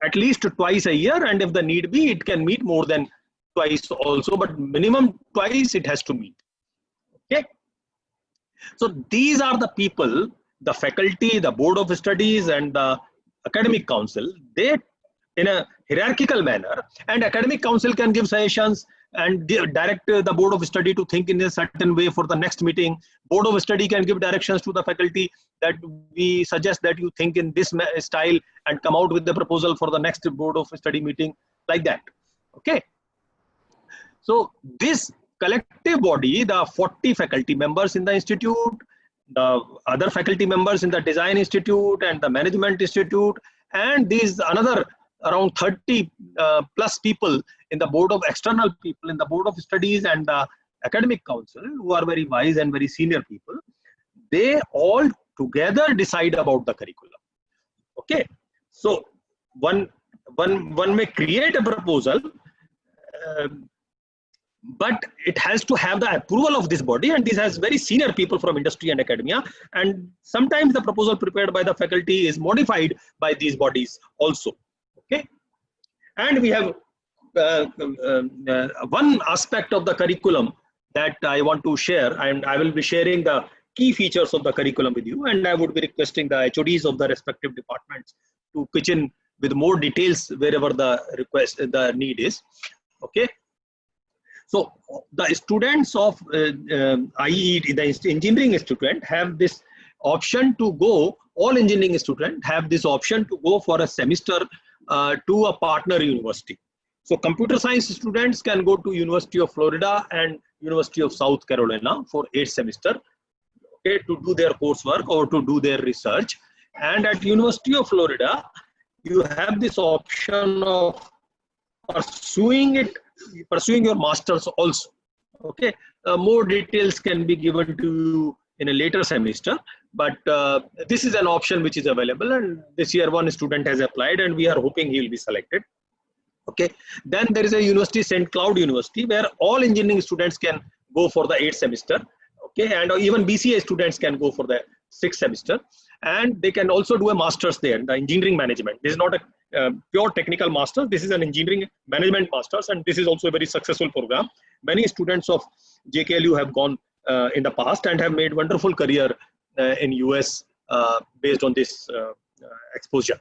at least twice a year, and if the need be, it can meet more than twice also, but minimum twice it has to meet. Okay, so these are the people, the faculty, the Board of Studies, and the Academic Council. They, in a hierarchical manner, and Academic Council can give suggestions and direct the Board of Study to think in a certain way for the next meeting. Board of Study can give directions to the faculty that we suggest that you think in this style and come out with the proposal for the next Board of Study meeting, like that. Okay. So this collective body, the 40 faculty members in the institute, the other faculty members in the Design Institute and the Management Institute, and these another around 30 plus people in the Board of External people in the Board of Studies and the Academic Council, who are very wise and very senior people, they all together decide about the curriculum. Okay, so one may create a proposal, but it has to have the approval of this body, and this has very senior people from industry and academia, and sometimes the proposal prepared by the faculty is modified by these bodies also. Okay, and we have one aspect of the curriculum that I want to share, and I will be sharing the key features of the curriculum with you, and I would be requesting the HODs of the respective departments to pitch in with more details wherever the need is. Okay, so the students of IEET, the engineering student, have this option to go, all engineering students have this option to go for a semester to a partner university. So computer science students can go to University of Florida and University of South Carolina for 8th semester, okay, to do their coursework or to do their research. And at University of Florida, you have this option of pursuing your masters also. Okay, more details can be given to you in a later semester, but this is an option which is available, and this year one student has applied and we are hoping he will be selected. Okay, then there is a university, St. Cloud University, where all engineering students can go for the 8th semester. Okay, and even BCA students can go for the 6th semester, and they can also do a master's there, the engineering management. This is not a pure technical master, this is an engineering management master's, and this is also a very successful program. Many students of JKLU have gone in the past and have made wonderful career in US based on this exposure.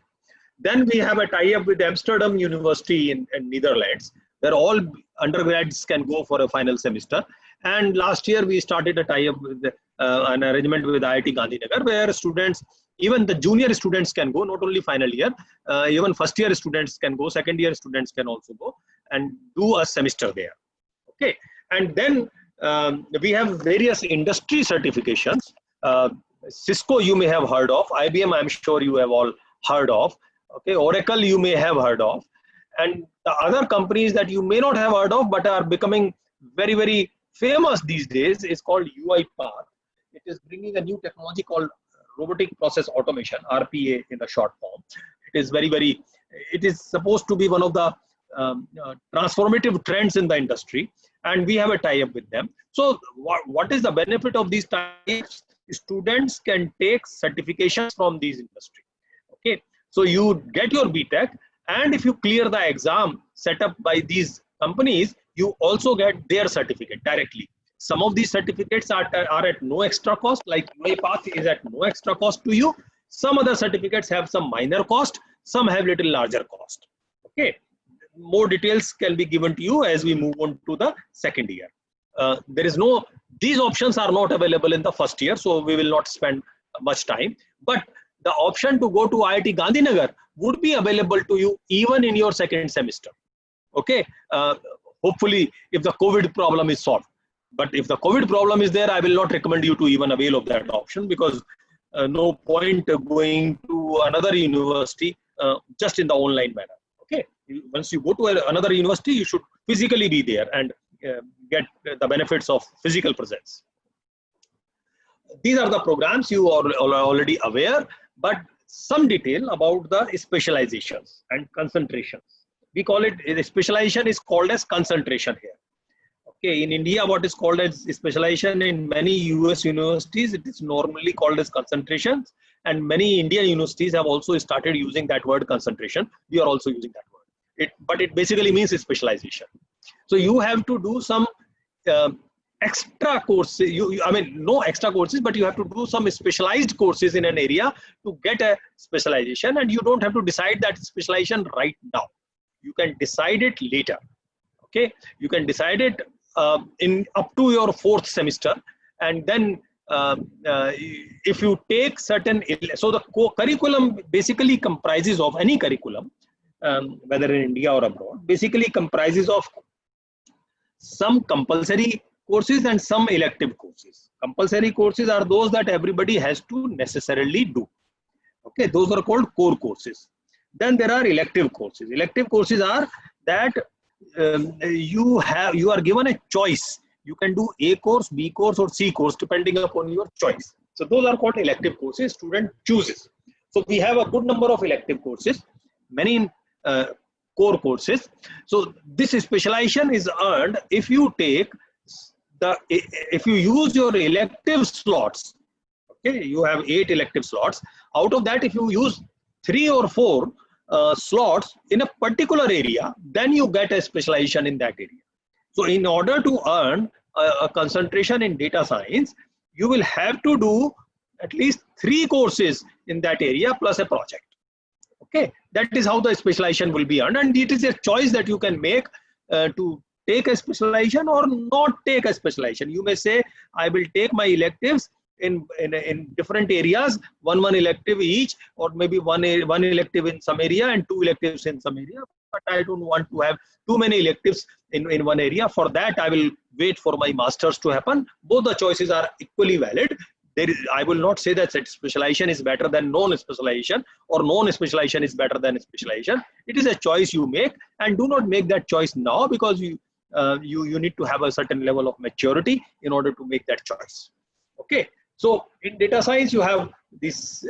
Then we have a tie-up with Amsterdam University in Netherlands, where all undergrads can go for a final semester. And last year we started a tie-up with an arrangement with IIT Gandhinagar, where students, even the junior students can go, not only final year, even first year students can go, second year students can also go and do a semester there. Okay, and then we have various industry certifications. Cisco you may have heard of, IBM I'm sure you have all heard of. Okay, Oracle you may have heard of, and the other companies that you may not have heard of but are becoming very, very famous these days is called UiPath. It is bringing a new technology called robotic process automation, RPA in the short form. It is it is supposed to be one of the transformative trends in the industry, and we have a tie-up with them. So what is the benefit of these tie-ups? Students can take certifications from these industry. Okay, so you get your BTech, and if you clear the exam set up by these companies, you also get their certificate directly. Some of these certificates are at no extra cost, like UiPath is at no extra cost to you. Some other certificates have some minor cost, some have little larger cost. Okay, more details can be given to you as we move on to the second year. These options are not available in the first year, so we will not spend much time. But the option to go to IIT Gandhinagar would be available to you even in your second semester. Okay, hopefully if the COVID problem is solved. But if the COVID problem is there, I will not recommend you to even avail of that option, because no point going to another university just in the online manner. Okay, once you go to another university, you should physically be there and get the benefits of physical presence. These are the programs you are already aware, but some detail about the specializations and concentrations. We call it, the specialization is called as concentration here. Okay, in India, what is called as specialization, in many US universities, it is normally called as concentrations, and many Indian universities have also started using that word concentration. We are also using that word. But it basically means specialization. So you have to do some extra courses. I mean, no extra courses, but you have to do some specialized courses in an area to get a specialization, and you don't have to decide that specialization right now. You can decide it later. Okay, you can decide it in up to your fourth semester, and then if you take certain, so the curriculum basically comprises of any curriculum, whether in India or abroad, basically comprises of some compulsory courses and some elective courses. Compulsory courses are those that everybody has to necessarily do. Okay, those are called core courses. Then there are elective courses. Elective courses are that you are given a choice. You can do A course, B course, or C course depending upon your choice. So those are called elective courses. Student chooses. So we have a good number of elective courses, many core courses. So this specialization is earned if you take if you use your elective slots. Okay, you have 8 elective slots. Out of that, if you use 3 or 4 slots in a particular area, then you get a specialization in that area. So in order to earn a concentration in data science, you will have to do at least 3 courses in that area plus a project. Okay, that is how the specialization will be earned, and it is a choice that you can make to take a specialization or not take a specialization. You may say, I will take my electives in different areas, one elective each, or maybe one elective in some area and 2 electives in some area, but I don't want to have too many electives in one area. For that, I will wait for my masters to happen. Both the choices are equally valid. I will not say that specialization is better than non-specialization, or non-specialization is better than specialization. It is a choice you make, and do not make that choice now, because you need to have a certain level of maturity in order to make that choice. Okay, so in data science, you have these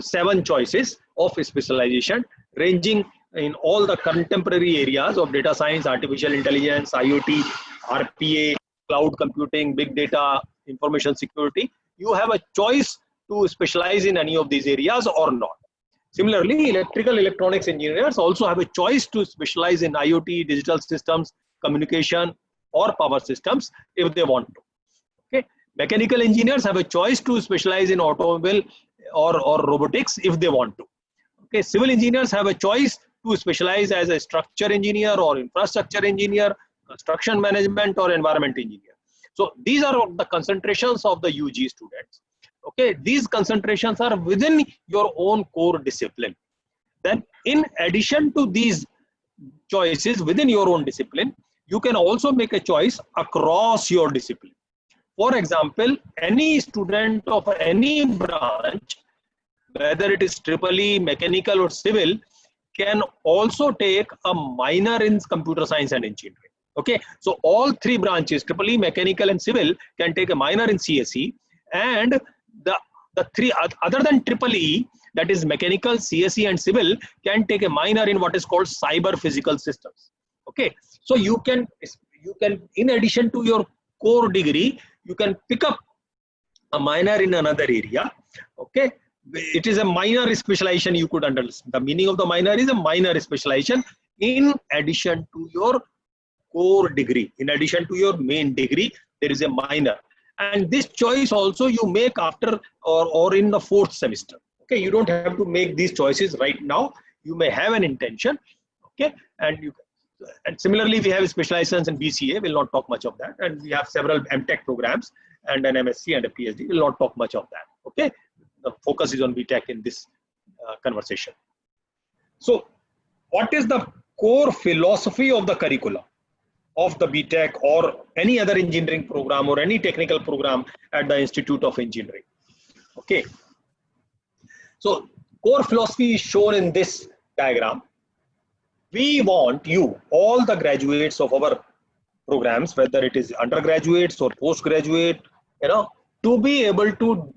7 choices of specialization, ranging in all the contemporary areas of data science, artificial intelligence, IoT, RPA, cloud computing, big data, information security. You have a choice to specialize in any of these areas or not. Similarly, electrical electronics engineers also have a choice to specialize in IoT, digital systems, communication, or power systems if they want to. Okay, mechanical engineers have a choice to specialize in automobile or robotics if they want to. Okay, civil engineers have a choice to specialize as a structure engineer or infrastructure engineer, construction management, or environment engineer. So these are the concentrations of the UG students. Okay, these concentrations are within your own core discipline. Then in addition to these choices within your own discipline, you can also make a choice across your discipline. For example, any student of any branch whether it is EEE, mechanical or civil, can also take a minor in computer science and engineering. Okay, so all three branches, EEE, mechanical and civil, can take a minor in CSE, and the three other than EEE, that is mechanical, CSE and civil, can take a minor in what is called cyber physical systems. Okay, so you can, in addition to your core degree, you can pick up a minor in another area. Okay, it is a minor specialization, you could understand. The meaning of the minor is a minor specialization in addition to your core degree. In addition to your main degree, there is a minor. And this choice also you make after or in the 4th semester. Okay, you don't have to make these choices right now. You may have an intention. Okay, and similarly, we have specializations in BCA. We'll not talk much of that. And we have several MTech programs and an MSc and a PhD. We'll not talk much of that. Okay, the focus is on BTech in this conversation. So, what is the core philosophy of the curriculum of the BTech or any other engineering program or any technical program at the Institute of Engineering? Okay, so core philosophy is shown in this diagram. We want you, all the graduates of our programs, whether it is undergraduates or postgraduate, to be able to